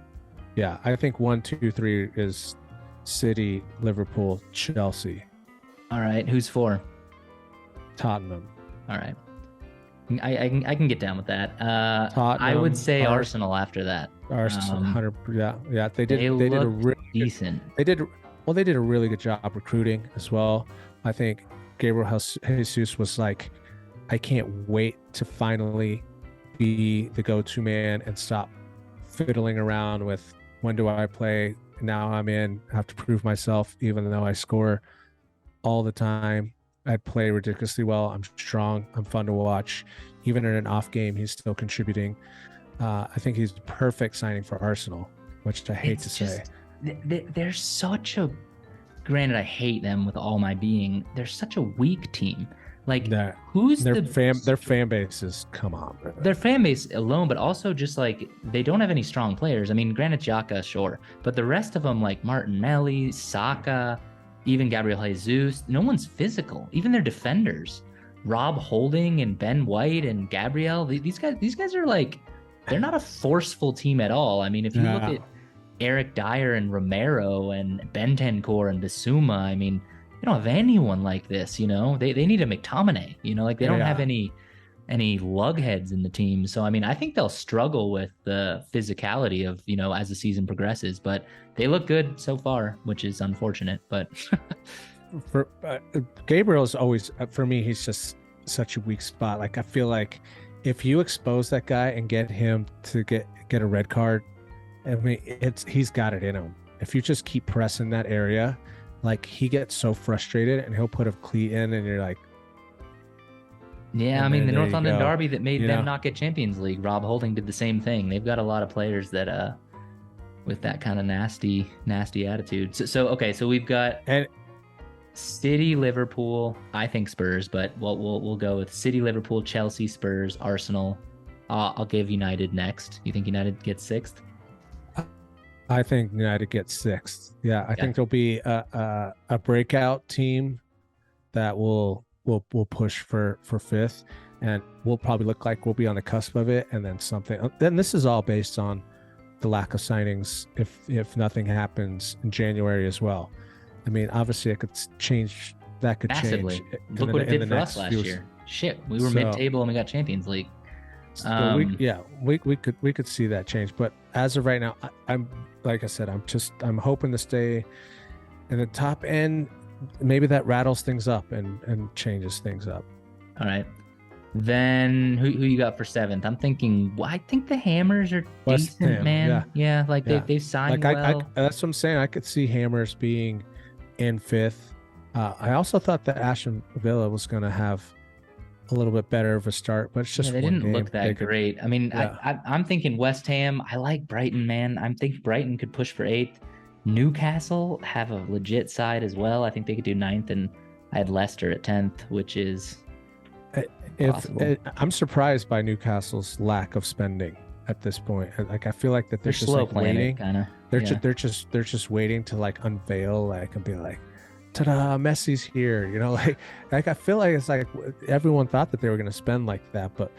Yeah, I think 1, 2, 3 is City, Liverpool, Chelsea. All right, who's 4? Tottenham. All right, I can get down with that. Tottenham, I would say Arsenal after that. Arsenal, 100. Yeah, they did a really decent. They did a really good job recruiting as well. I think Gabriel Jesus was like, I can't wait to finally be the go-to man and stop fiddling around with when do I play. Now I'm in. I have to prove myself, even though I score all the time. I play ridiculously well. I'm strong. I'm fun to watch. Even in an off game, he's still contributing. I think he's the perfect signing for Arsenal, which I hate to say. They're such a. Granted, I hate them with all my being. They're such a weak team. Like, who's their fan base is, come on, man. Their fan base alone, but also just like they don't have any strong players. I mean, granted, Xhaka, sure, but the rest of them, like Martinelli, Saka, even Gabriel Jesus, no one's physical. Even their defenders, Rob Holding and Ben White and Gabriel, these guys are like, they're not a forceful team at all. I mean, if you look at Eric Dyer and Romero and Bentancur and Bissouma, I mean, they don't have anyone like this, you know. They need a McTominay, you know, like they don't have any lugheads in the team. So I mean, I think they'll struggle with the physicality of, you know, as the season progresses. But they look good so far, which is unfortunate. But for Gabriel is always, for me, he's just such a weak spot. Like, I feel like if you expose that guy and get him to get a red card, I mean, he's got it in him. If you just keep pressing that area, like, he gets so frustrated and he'll put a cleat in and you're like, yeah, I mean, the North London derby that made them not get Champions League, Rob Holding did the same thing. They've got a lot of players that with that kind of nasty attitude. So we've got City, Liverpool, I think Spurs, but we'll go with City, Liverpool, Chelsea, Spurs, Arsenal. I'll give United next. You think United gets 6th? I think United gets 6th. Yeah, I think there'll be a breakout team that will push for 5th, and we'll probably look like we'll be on the cusp of it, and then something. Then this is all based on the lack of signings. If nothing happens in January as well, I mean, obviously it could change. That could massively change. Look what it did for us last year. Shit, we were mid-table and we got Champions League. So we could see that change, but as of right now, I'm like I said, I'm hoping to stay in the top end. Maybe that rattles things up and changes things up. All right, then who you got for 7th? I'm thinking. I think the Hammers are decent, man. Yeah, like they've signed well. That's what I'm saying. I could see Hammers being in 5th. I also thought that Aston Villa was going to have a little bit better of a start, but it's just they didn't look that great. I mean, I'm thinking West Ham. I like Brighton, man. I'm thinking Brighton could push for 8th. Newcastle have a legit side as well. I think they could do 9th, and I had Leicester at 10th, which is possible. I'm surprised by Newcastle's lack of spending at this point. Like I feel like that They're just slow like playing waiting. it, kind of. They're just waiting to like unveil, like, and be like, ta-da, Messi's here. You know, like I feel like it's like everyone thought that they were going to spend like that, but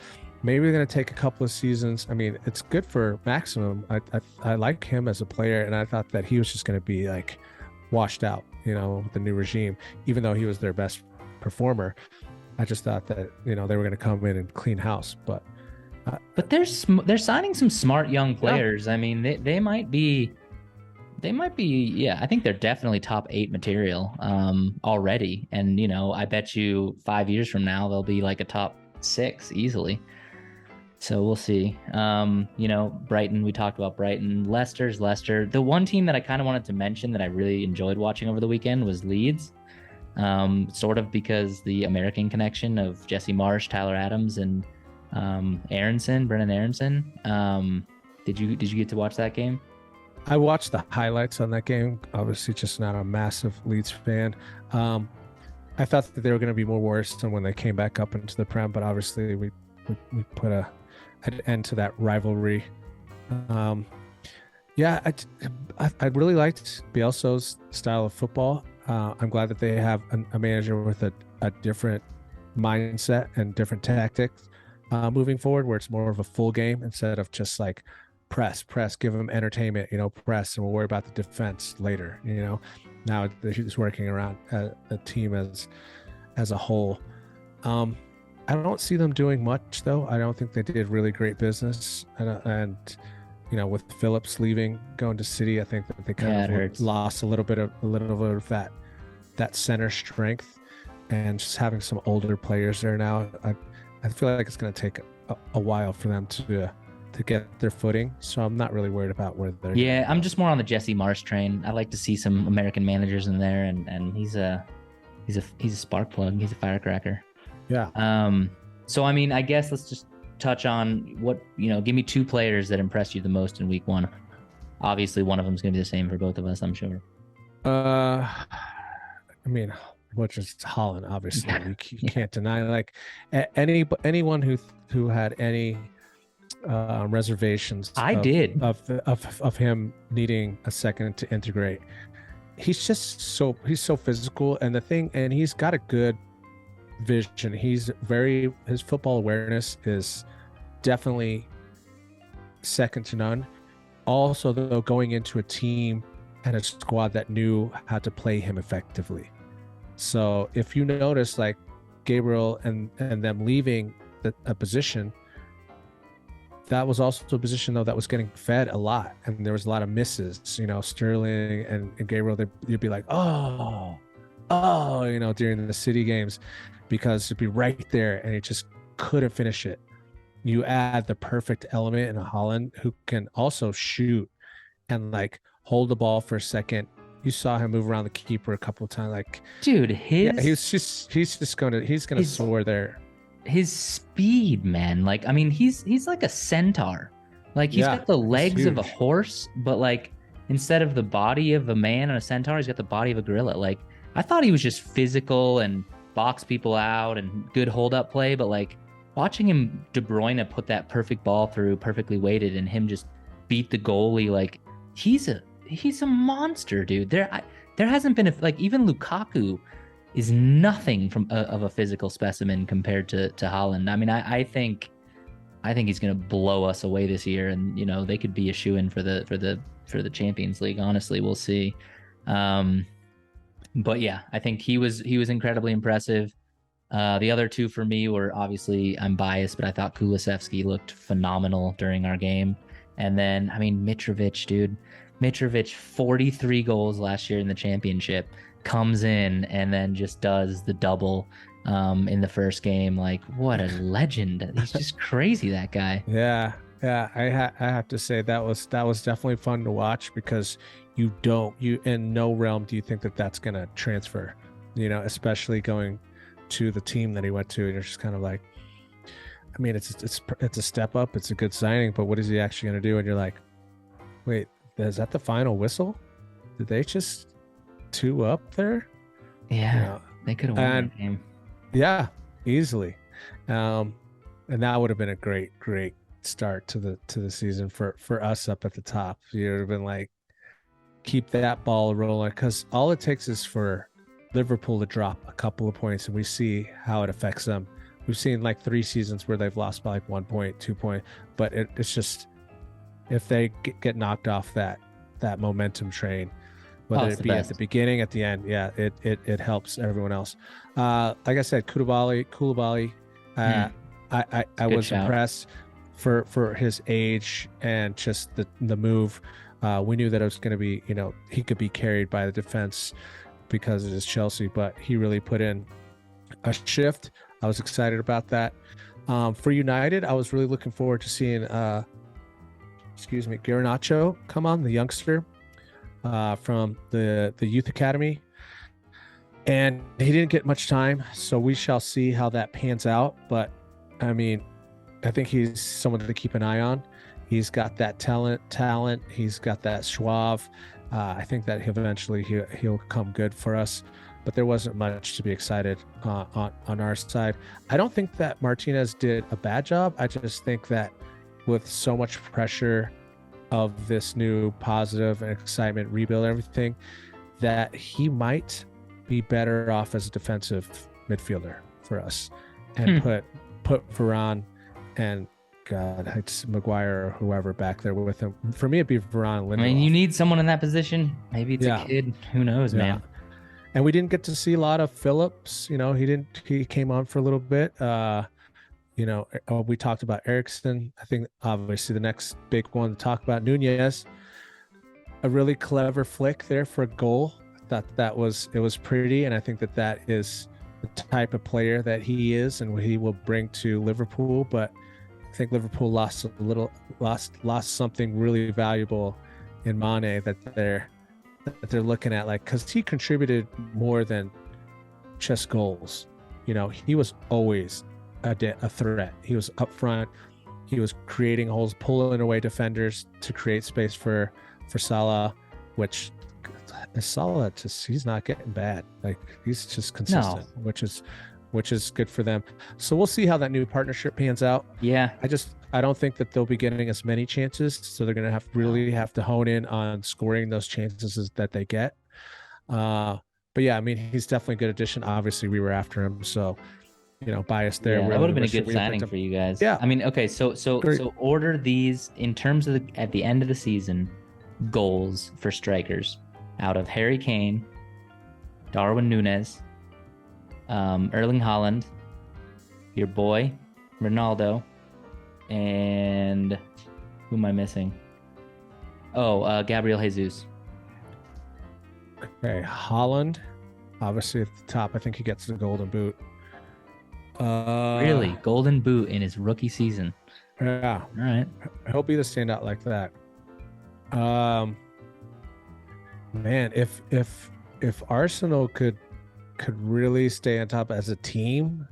maybe they're going to take a couple of seasons. I mean, it's good for Maximum. I like him as a player, and I thought that he was just going to be like washed out, you know, with the new regime, even though he was their best performer. I just thought that, you know, they were going to come in and clean house, but they're signing some smart young players. Yeah. I mean, they might be. Yeah, I think they're definitely top 8 material already. And, you know, I bet you 5 years from now, they'll be like a top 6 easily. So we'll see. You know, Brighton, we talked about Brighton. Leicester's Leicester. The one team that I kind of wanted to mention that I really enjoyed watching over the weekend was Leeds. Sort of because the American connection of Jesse Marsch, Tyler Adams, and Brennan Aronson. Did you get to watch that game? I watched the highlights on that game. Obviously, just not a massive Leeds fan. I thought that they were going to be more worse than when they came back up into the Prem, but obviously we put an end to that rivalry. Yeah, I really liked Bielsa's style of football. I'm glad that they have a manager with a different mindset and different tactics moving forward, where it's more of a full game instead of just like press, give them entertainment, you know, press, and we'll worry about the defense later, you know. Now he's working around a team as a whole. I don't see them doing much, though. I don't think they did really great business, and you know, with Phillips leaving, going to City, I think that they kind of lost a little bit of that center strength, and just having some older players there now. I feel like it's going to take a while for them to get their footing, so I'm not really worried about where they're. Yeah, I'm just more on the Jesse Marsch train. I like to see some American managers in there, and he's a spark plug. He's a firecracker. Yeah. So I mean, I guess let's just touch on what, you know, give me 2 players that impressed you the most in week 1. Obviously, one of them is going to be the same for both of us, I'm sure. I mean, which is Haaland, obviously. You can't deny. Like anyone who had any reservations of him needing a second to integrate, he's so physical, and he's got a good vision. His football awareness is definitely second to none. Also, though, going into a team and a squad that knew how to play him effectively. So if you notice, like Gabriel and them leaving a position, that was also a position, though, that was getting fed a lot, and there was a lot of misses. You know, Sterling and Gabriel, you'd be like, oh, you know, during the City games, because it'd be right there, and it just couldn't finish it. You add the perfect element in a Haaland who can also shoot and like hold the ball for a second. You saw him move around the keeper a couple of times. Like, dude, he's gonna soar there. His speed, man. Like, I mean, he's like a centaur. Like, he's got the legs of a horse, but like instead of the body of a man and a centaur, he's got the body of a gorilla. Like, I thought he was just physical and box people out and good hold up play, but like watching him, De Bruyne put that perfect ball through, perfectly weighted, and him just beat the goalie. Like, he's a monster, dude. There hasn't been like, even Lukaku is nothing of a physical specimen compared to Haaland. I mean, I think he's gonna blow us away this year, and you know, they could be a shoo-in for the Champions League. Honestly, we'll see. But yeah, I think he was incredibly impressive. The other 2 for me were, obviously, I'm biased, but I thought Kulusevski looked phenomenal during our game. And then, I mean, Mitrovic, dude. Mitrovic, 43 goals last year in the championship, comes in and then just does the double in the first game. Like, what a legend. He's just crazy, that guy. Yeah. I have to say that was definitely fun to watch, because you in no realm do you think that that's going to transfer, you know, especially going to the team that he went to, and you're just kind of like, I mean, it's a step up, it's a good signing, but what is he actually going to do? And you're like, wait, is that the final whistle? Did they just 2 up there? Yeah. They could have won that game. Yeah, easily. And that would have been a great start to the season for us up at the top. You would have been like, keep that ball rolling, because all it takes is for Liverpool to drop a couple of points, and we see how it affects them. We've seen like 3 seasons where they've lost by like 1 point, 2 point, but it's just, if they get knocked off that momentum train, whether it be at the beginning, at the end, yeah, it helps everyone else. Like I said, Koulibaly, I was impressed for his age and just the move. We knew that it was going to be, he could be carried by the defense because it is Chelsea, but he really put in a shift. I was excited about that. For United, I was really looking forward to seeing, Garnacho come on, the youngster from the youth academy. And he didn't get much time, so we shall see how that pans out. But I mean, I think he's someone to keep an eye on. He's got that talent. He's got that suave. I think that eventually he'll come good for us. But there wasn't much to be excited on our side. I don't think that Martinez did a bad job. I just think that with so much pressure of this new positive and excitement, rebuild, everything, that he might be better off as a defensive midfielder for us, and put Varane and Maguire or whoever back there with him. For me, it'd be Varane. Lindelof. I mean, you need someone in that position. Maybe it's a kid. Who knows, man? And we didn't get to see a lot of Phillips. He came on for a little bit. We talked about Eriksen. I think obviously the next big one to talk about, Nunez. A really clever flick there for a goal. I thought it was pretty, and I think that is the type of player that he is and what he will bring to Liverpool. But I think Liverpool lost something really valuable in Mane that they're looking at, like, because he contributed more than just goals. He was always a threat. He was up front. He was creating holes, pulling away defenders to create space for Salah, which Salah he's not getting bad. Like, he's just consistent, which is good for them. So we'll see how that new partnership pans out. Yeah. I don't think that they'll be getting as many chances, so they're going to have to hone in on scoring those chances that they get. But yeah, I mean, he's definitely a good addition. Obviously, we were after him, so biased there. Yeah, that would have been a good signing for you guys. Yeah. I mean, okay, so order these in terms of at the end of the season goals for strikers out of Harry Kane, Darwin Núñez, Erling Haaland, your boy Ronaldo, and who am I missing? Oh, Gabriel Jesus. Okay, Haaland, obviously at the top. I think he gets the golden boot. Really? Golden boot in his rookie season? Yeah. All right. He'll be the standout like that. Man, if Arsenal could really stay on top as a team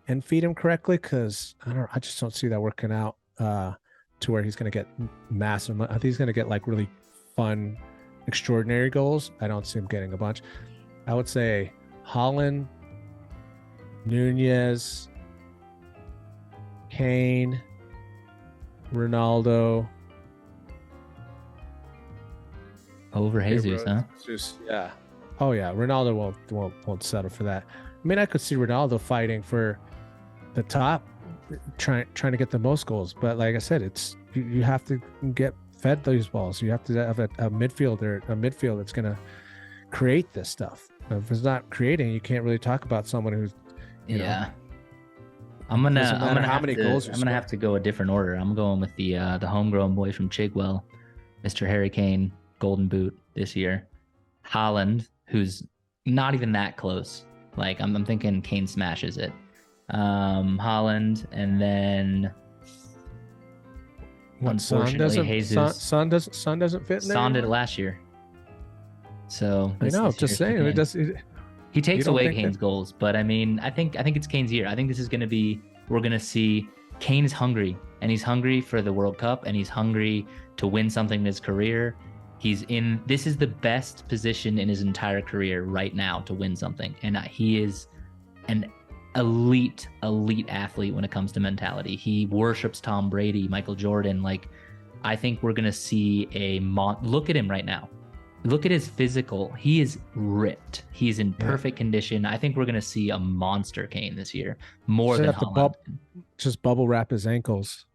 and feed him correctly, because I just don't see that working out to where he's going to get massive. I think he's going to get like really fun, extraordinary goals. I don't see him getting a bunch. I would say Haaland, Nunez, Kane, Ronaldo. Over Jesus, huh? Yeah. Oh yeah, Ronaldo won't settle for that. I mean, I could see Ronaldo fighting for the top, trying to get the most goals. But like I said, it's you have to get fed those balls. You have to have a midfield that's going to create this stuff. If it's not creating, you can't really talk about someone who's I'm gonna have to go a different order. I'm going with the homegrown boy from Chigwell, Mr. Harry Kane, Golden Boot this year. Haaland, who's not even that close. Like I'm thinking Kane smashes it. Haaland, and then unfortunately Jesus. Son doesn't fit in there. Son did it last year. So I know, just saying it does. He takes away Kane's goals, but I mean, I think it's Kane's year. I think this is going to be, we're going to see Kane is hungry, and he's hungry for the World Cup, and he's hungry to win something in his career. This is the best position in his entire career right now to win something. And he is an elite athlete when it comes to mentality. He worships Tom Brady, Michael Jordan. Like, I think we're going to see look at him right now. Look at his physical. He is ripped. He's in perfect condition. I think we're going to see a monster Kane this year, more than Haaland. Just bubble wrap his ankles.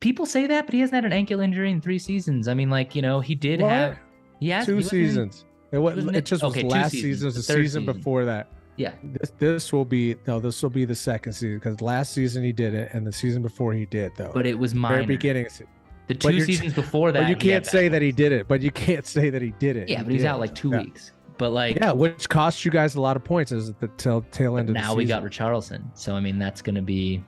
People say that, but he hasn't had an ankle injury in 3 seasons. I mean, like, he did have... Two seasons. It just was last season. The season before that. Yeah. This will be the second season, because last season he did it, and the season before he did, though. But it was minor. Very beginning. The 2 seasons before that. But you can't say that he did it. But you can't say that he did it. Yeah, but he's out like 2 weeks. But like, which cost you guys a lot of points as the tail end of the season. Now we got Richarlison, so I mean that's gonna be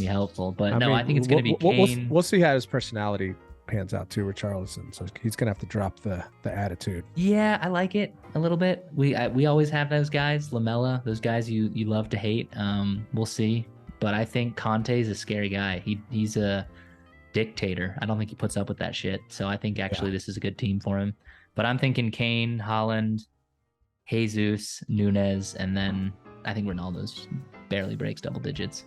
helpful. But I think it's gonna be Kane. We'll see how his personality pans out too, Richarlison. So he's gonna have to drop the attitude. Yeah, I like it a little bit. We always have those guys, Lamella, those guys you love to hate. We'll see. But I think Conte's a scary guy. He's a dictator. I don't think he puts up with that shit. So I think actually this is a good team for him. But I'm thinking Kane, Haaland, Jesus, Nunez, and then I think Ronaldo's barely breaks double digits.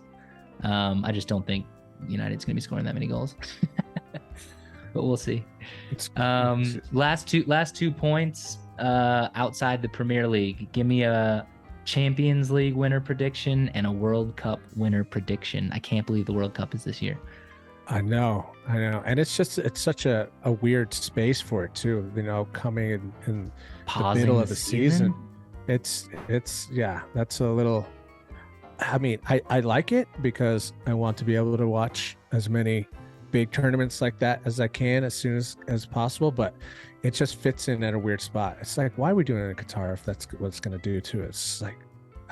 I just don't think United's going to be scoring that many goals. But we'll see. Last two points outside the Premier League. Give me a Champions League winner prediction and a World Cup winner prediction. I can't believe the World Cup is this year. I know. And it's such a weird space for it too, coming in the middle of the season. It's that's a little, I mean, I like it because I want to be able to watch as many big tournaments like that as I can as soon as possible, but it just fits in at a weird spot. It's like, why are we doing it in Qatar if that's what it's going to do to us? It's like,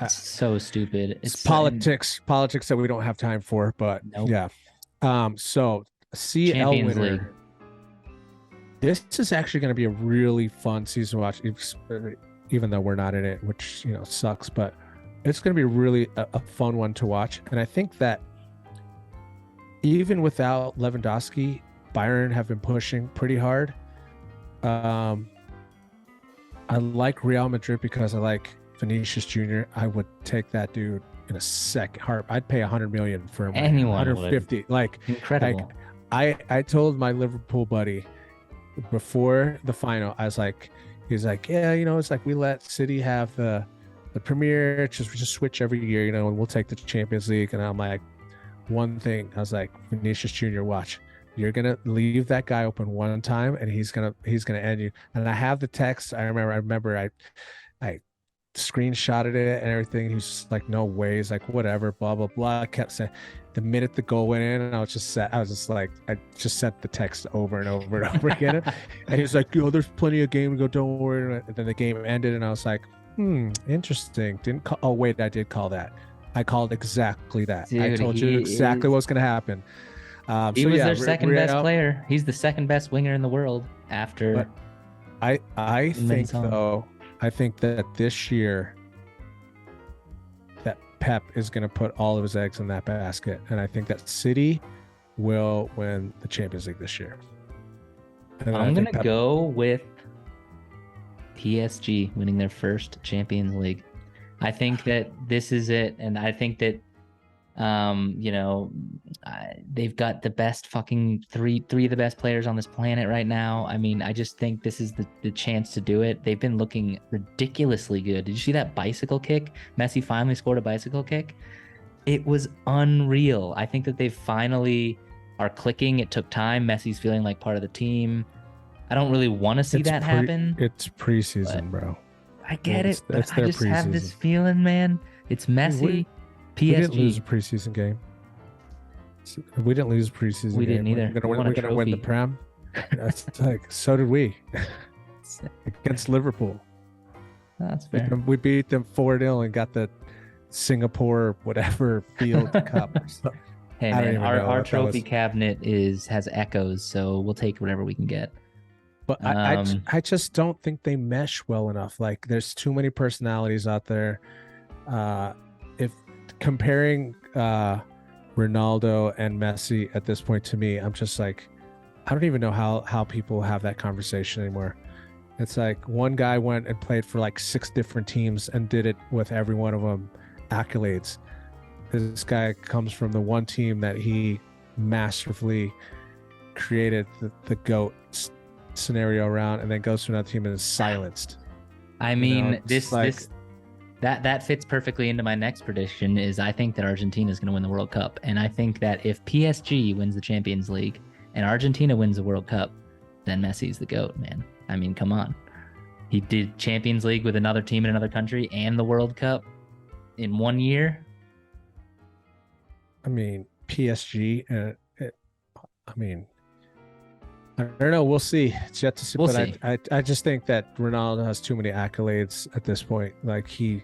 it's so stupid. It's politics that we don't have time for, but yeah. So CL Champions winner. League. This is actually going to be a really fun season to watch, even though we're not in it, which sucks. But it's going to be really a fun one to watch, and I think that even without Lewandowski, Bayern have been pushing pretty hard. I like Real Madrid because I like Vinicius Jr. I would take that dude in a second heart. I'd pay 100 million for him. Anyone 150 would. Like, incredible. I told my Liverpool buddy before the final, he's like, yeah, it's like we let City have the Premier, we just switch every year, and we'll take the Champions League. And I'm like, one thing, I was like, Vinicius Jr., watch, you're gonna leave that guy open one time and he's gonna end you. And I have the text. I remember I screenshotted it and everything. He was just like, no way. He's like, whatever, blah blah blah. I kept saying, the minute the goal went in, and I just sent the text over and over and over again. And he was like, there's plenty of game to go, don't worry. And then the game ended, and I was like, interesting. I did call that. I called exactly that. Dude, I told you exactly what's going to happen. He was their second best player. He's the second best winger in the world after. But I think though, that this year that Pep is going to put all of his eggs in that basket, and I think that City will win the Champions League this year. I'm going to go with PSG winning their first Champions League. I think that this is it, and I think that they've got the best fucking three of the best players on this planet right now. I mean, I just think this is the chance to do it. They've been looking ridiculously good. Did you see that bicycle kick? Messi finally scored a bicycle kick. It was unreal. I think that they finally are clicking. It took time. Messi's feeling like part of the team. I don't really want to see that happen. It's preseason, bro. I get it, but I just have this feeling, man. It's messy. PSG. We didn't lose a preseason game. We didn't lose a preseason game. We didn't either. We're going to win the Prem. That's so did we. Against Liverpool. That's fair. We beat them 4-0 and got the Singapore whatever field cup or something. Hey man, our trophy cabinet has echoes, so we'll take whatever we can get. But I just don't think they mesh well enough. Like, there's too many personalities out there. If comparing Ronaldo and Messi at this point, to me, I'm just like, I don't even know how people have that conversation anymore. It's like one guy went and played for like 6 different teams and did it with every one of them accolades. This guy comes from the one team that he masterfully created the GOAT scenario around, and then goes to another team and is silenced. I mean, that fits perfectly into my next prediction. Is I think that Argentina is going to win the World Cup, and I think that if PSG wins the Champions League and Argentina wins the World Cup, then Messi's the GOAT, man. I mean, come on. He did Champions League with another team in another country and the World Cup in 1 year. I mean, PSG, I mean, I don't know. We'll see. It's yet to see. I just think that Ronaldo has too many accolades at this point. Like he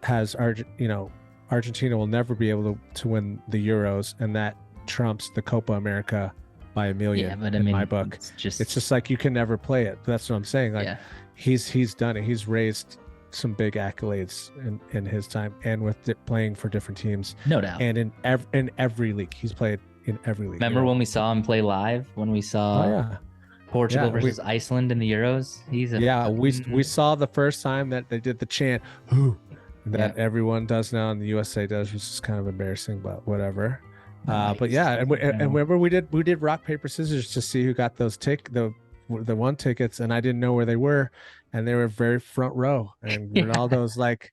has, Argentina will never be able to win the Euros, and that trumps the Copa America by a million. Yeah, but in my book, it's just like you can never play it. That's what I'm saying. Like he's done it. He's raised some big accolades in his time, and with playing for different teams, no doubt. And in every league, he's played in every league. Remember when we saw him play live? When we saw Portugal versus Iceland in the Euros? We saw the first time that they did the chant that everyone does now and the USA does, which is kind of embarrassing, but whatever. Nice. But yeah, and remember we did rock paper scissors to see who got those the one tickets, and I didn't know where they were, and they were very front row, and Ronaldo's like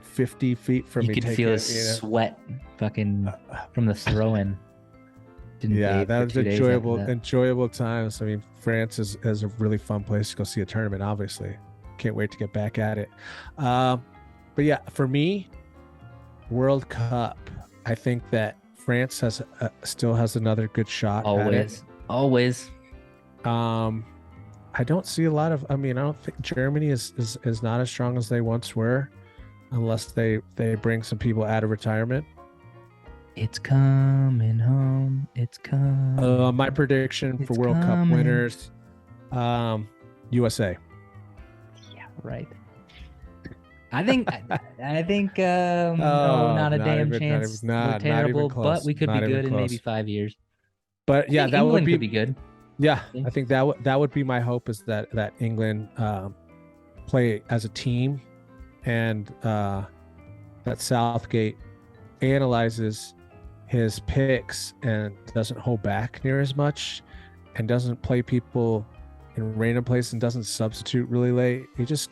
50 feet from me. You could feel his sweat fucking from the throw-in. That was enjoyable times. I mean, France is a really fun place to go see a tournament, obviously. Can't wait to get back at it. But yeah, for me, World Cup, I think that France still has another good shot at it. Always. I don't see a lot of, I don't think Germany is not as strong as they once were, unless they bring some people out of retirement. It's coming home. It's coming. My prediction for World Cup winners, USA. Yeah, right. I think no, not a damn chance. We're terrible, but we could be good in maybe 5 years. But yeah, that England would be good. Yeah, I think that would be my hope, is that England play as a team, and that Southgate analyzes his picks and doesn't hold back near as much, and doesn't play people in random places, and doesn't substitute really late.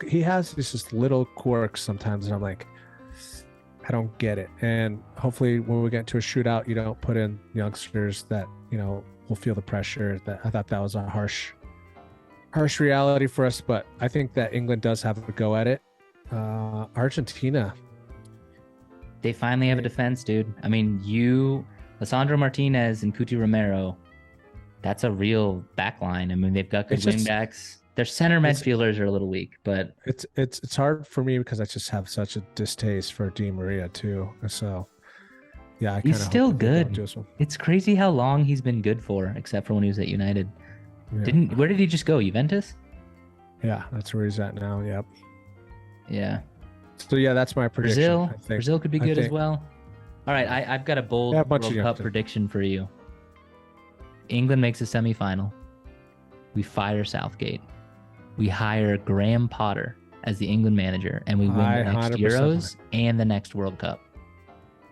He has these little quirks sometimes, and I'm like, I don't get it. And hopefully when we get into a shootout, you don't put in youngsters that will feel the pressure. That I thought that was a harsh reality for us, but I think that England does have a go at it. Argentina, they finally have a defense, dude. I mean, Lisandro Martinez and Cuti Romero, that's a real back line. I mean, they've got good wing backs. Their center midfielders are a little weak, but it's hard for me because I just have such a distaste for Di Maria too. So yeah, he's still good. It's crazy how long he's been good for, except for when he was at United. Yeah. Where did he just go? Juventus? Yeah, that's where he's at now. Yep. Yeah. So yeah, that's my prediction. Brazil could be good as well. All right, I've got a bold World Cup prediction for you. England makes a semifinal. We fire Southgate. We hire Graham Potter as the England manager, and we win the next Euros and the next World Cup.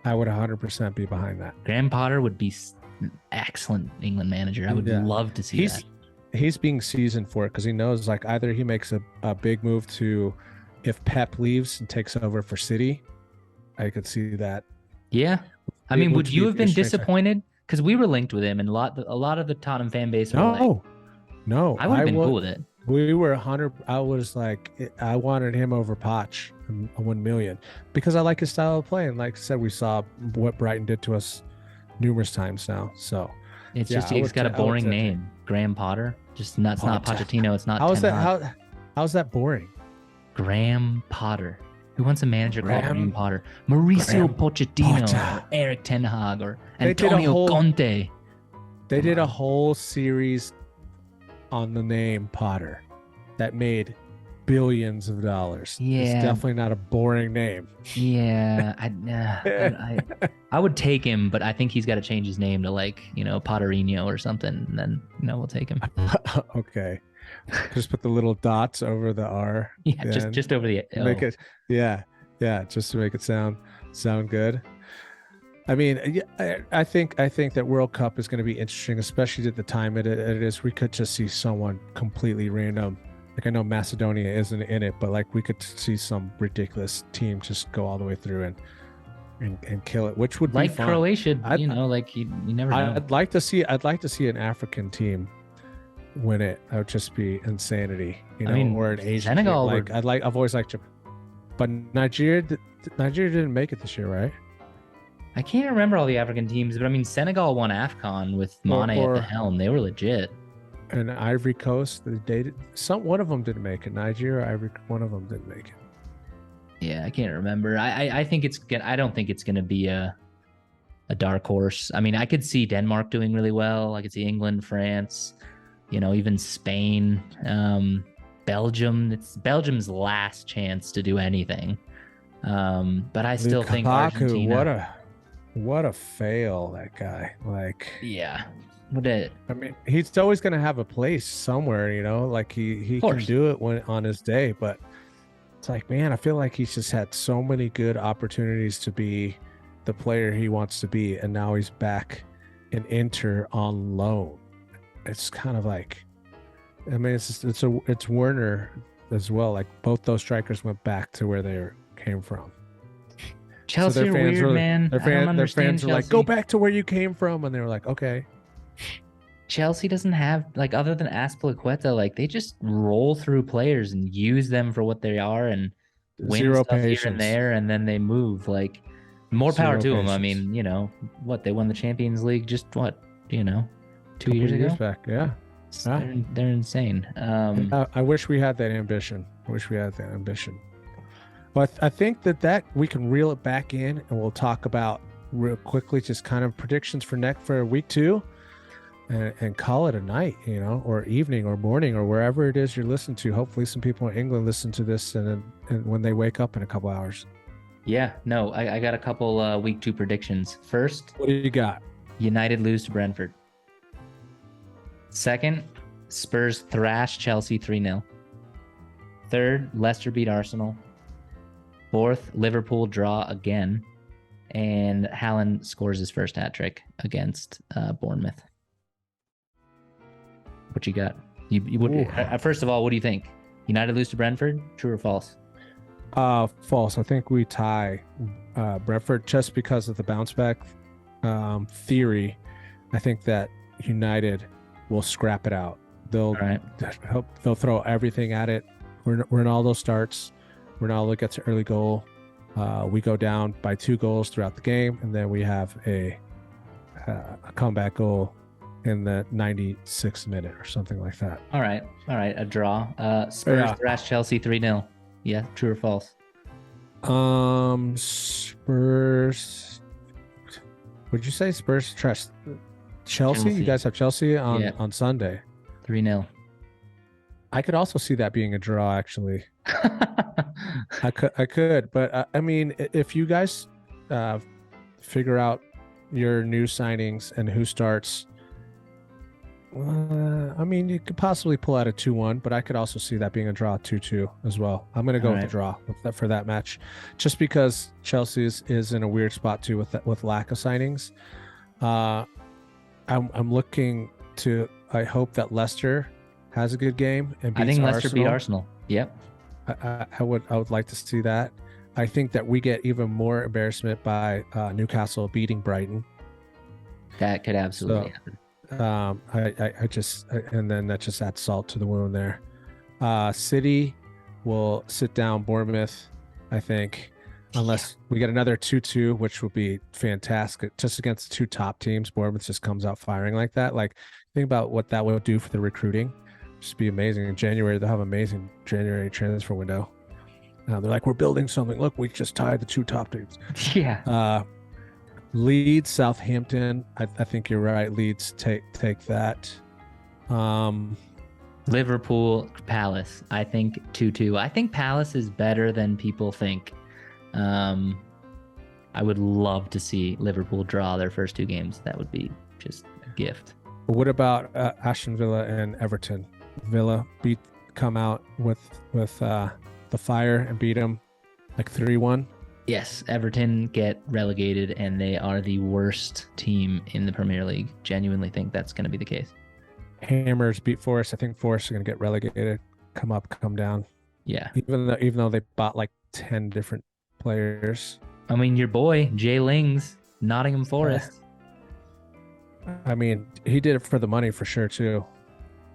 I would 100% be behind that. Graham Potter would be an excellent England manager. I would love to see that. He's being seasoned for it, because he knows, like, either he makes a big move to, if Pep leaves and takes over for City, I could see that. Yeah. I mean, would you have been disappointed? Because we were linked with him, and a lot of the Tottenham fan base were No, I would have been cool with it. We were 100. I was like, I wanted him over Poch, 1 million, because I like his style of play. And like I said, we saw what Brighton did to us numerous times now. So it's he's got a boring name, Graham Potter. It's not Pochettino. It's not. How's that boring? Graham Potter. Who wants a manager called Graham Potter? Mauricio Pochettino, or Eric Ten Hag, or Antonio Conte. They did a whole series on the name Potter that made billions of dollars. Yeah. It's definitely not a boring name. Yeah, I would take him, but I think he's got to change his name to like, Potterino or something, and then, we'll take him. Okay. Just put the little dots over the R. Yeah, just over the L. Make it, yeah, just to make it sound good. I mean, I think that World Cup is going to be interesting, especially at the time it is. We could just see someone completely random. Like, I know Macedonia isn't in it, but like we could see some ridiculous team just go all the way through and kill it, which would be fun. Croatia, like you never know. I'd like to see an African team win it. That would just be insanity, or an Asian Senegal. Like I've always liked Japan, but Nigeria didn't make it this year, right? I can't remember all the African teams, but I mean, Senegal won AFCON with Mane at the helm. They were legit. And Ivory Coast, one of them didn't make it. Nigeria, Ivory, one of them didn't make it. Yeah, I can't remember. I think I don't think it's gonna be a dark horse. I mean, I could see Denmark doing really well. I could see England, France, even Spain, Belgium. It's Belgium's last chance to do anything. But I still think Argentina. What a fail, that guy. Like, yeah. I mean, he's always going to have a place somewhere, like he can do it on his day, but it's like, man, I feel like he's just had so many good opportunities to be the player he wants to be, and now he's back in Inter on loan. It's kind of like, I mean, it's Werner as well. Like, both those strikers went back to where they came from. Chelsea are weird, man. Their fans were like, go back to where you came from, and they were like, okay. Chelsea doesn't have, like, other than Azpilicueta, like, they just roll through players and use them for what they are and win stuff here and there, and then they move. Like, more power to them. I mean, they won the Champions League just 2 years ago? Back, yeah. They're insane. I wish we had that ambition. But I think that we can reel it back in, and we'll talk about real quickly just kind of predictions for week 2. And call it a night, or evening or morning or wherever it is you're listening to. Hopefully some people in England listen to this and when they wake up in a couple hours. Yeah, no, I got a couple week 2 predictions. First, what do you got? United lose to Brentford. Second, Spurs thrash Chelsea 3-0. Third, Leicester beat Arsenal. Fourth, Liverpool draw again. And Haaland scores his first hat trick against Bournemouth. What you got? First of all, what do you think? United lose to Brentford? True or false? False. I think we tie Brentford just because of the bounce back theory. I think that United will scrap it out. They'll throw everything at it. Ronaldo starts. Ronaldo gets an early goal. We go down by 2 goals throughout the game, and then we have a comeback goal in the 96th minute or something like that. All right, a draw. Spurs thrash Chelsea 3-0. Yeah, true or false? Spurs. Would you say Spurs trash Chelsea? You guys have Chelsea on Sunday. 3-0. I could also see that being a draw, actually. I could, but I mean, if you guys figure out your new signings and who starts, I mean, you could possibly pull out a 2-1, but I could also see that being a draw 2-2 as well. I'm going to go with the draw for that match, just because Chelsea is in a weird spot too with lack of signings. I'm looking to. I hope that Leicester has a good game and beats Arsenal. Leicester beat Arsenal. Yep. I would like to see that. I think that we get even more embarrassment by Newcastle beating Brighton. That could absolutely happen. And then that just adds salt to the wound there. City will sit down Bournemouth, I think, unless we get another 2-2, which would be fantastic. Just against the 2 top teams, Bournemouth just comes out firing like that. Like, think about what that would do for the recruiting. Just be amazing. In January, they'll have amazing January transfer window. They're like, we're building something. Look, we just tied the 2 top teams. Yeah. Leeds, Southampton. I think you're right. Leeds take that. Liverpool, Palace. I think 2-2. I think Palace is better than people think. I would love to see Liverpool draw their first 2 games. That would be just a gift. What about Aston Villa and Everton? Villa come out with the fire and beat them like 3-1. Yes, Everton get relegated, and they are the worst team in the Premier League. Genuinely think that's going to be the case. Hammers beat Forest. I think Forest are going to get relegated. Come up, come down. Yeah. Even though they bought like 10 different players. I mean, your boy Jay Lings, Nottingham Forest. I mean, he did it for the money for sure too.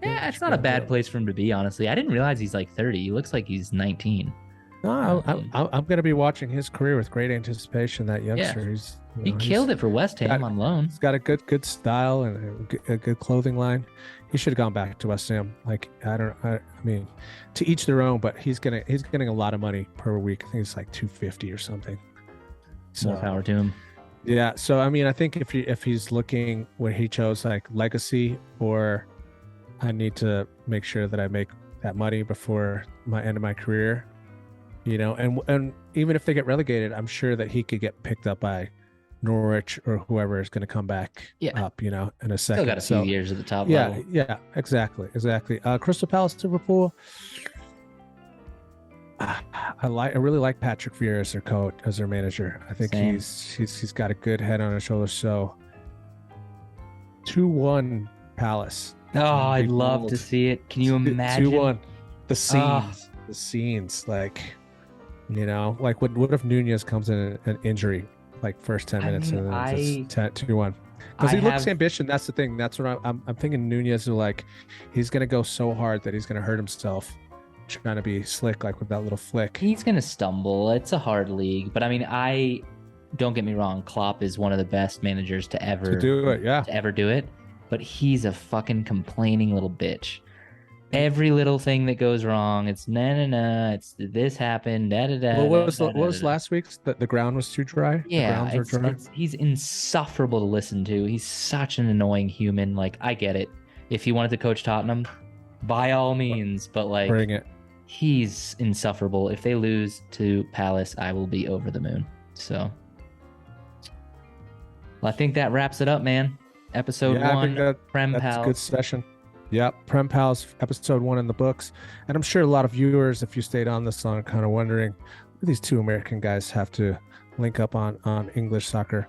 Yeah, it's not a bad place for him to be, honestly. I didn't realize he's like 30. He looks like he's 19. No, I'm going to be watching his career with great anticipation. That youngster, yeah. He killed it for West Ham on loan. He's got a good style and a good clothing line. He should have gone back to West Ham. Like I mean, to each their own. But he's getting a lot of money per week. I think it's like $250 or something. So more power to him. Yeah. So I mean, I think if he's looking where he chose like legacy, or I need to make sure that I make that money before my end of my career. You know, and even if they get relegated, I'm sure that he could get picked up by Norwich or whoever is going to come back up, you know, in a second. Still got a few years at the top level. level. Yeah, exactly. Crystal Palace, Liverpool. I really like Patrick Vieira as their coach, as their manager. I think he's got a good head on his shoulders. So 2-1 Palace. Oh, I'd love to see it. Can you imagine? 2-1. The scenes, like. You know, like what if Nunez comes in an injury, like first 10 minutes, and then just 2-1? Because he looks ambitious. That's the thing. That's what I'm thinking. Nunez is like, he's gonna go so hard that he's gonna hurt himself, trying to be slick, like with that little flick. He's gonna stumble. It's a hard league, but I mean, don't get me wrong. Klopp is one of the best managers to ever do it. Yeah, to ever do it. But he's a fucking complaining little bitch. Every little thing that goes wrong, it's it's this happened, What was last week's? That the ground was too dry? Yeah, he's insufferable to listen to. He's such an annoying human. Like, I get it. If he wanted to coach Tottenham, by all means, but like, bring it. He's insufferable. If they lose to Palace, I will be over the moon. So, well, I think that wraps it up, man. Episode 1, Prem Pals. That's a good session. Yep, Prem Pals, episode 1 in the books. And I'm sure a lot of viewers, if you stayed on this long, are kind of wondering, what do these 2 American guys have to link up on English soccer?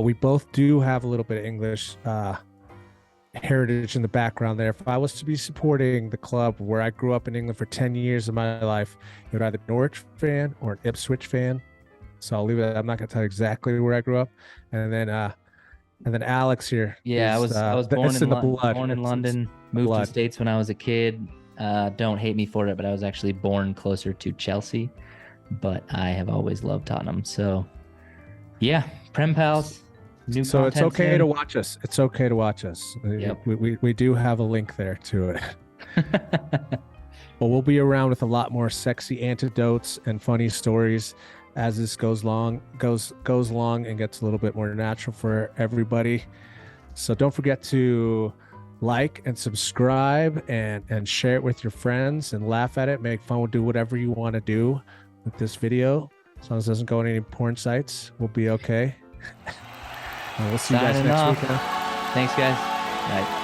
We both do have a little bit of English heritage in the background there. If I was to be supporting the club where I grew up in England for 10 years of my life, it would either be an Norwich fan or an Ipswich fan. So I'll leave it. I'm not going to tell you exactly where I grew up. And then Alex here. Yeah, I was born in London, moved to the States when I was a kid. Don't hate me for it, but I was actually born closer to Chelsea. But I have always loved Tottenham. So, yeah, Prem Pals. So it's okay to watch us. It's okay to watch us. Yep. We do have a link there to it. But we'll be around with a lot more sexy antidotes and funny stories as this goes long and gets a little bit more natural for everybody. So don't forget to like and subscribe and share it with your friends and laugh at it, make fun, do whatever you want to do with this video. As long as it doesn't go on any porn sites, we'll be okay. We'll see you guys next week. Thanks, guys. Bye.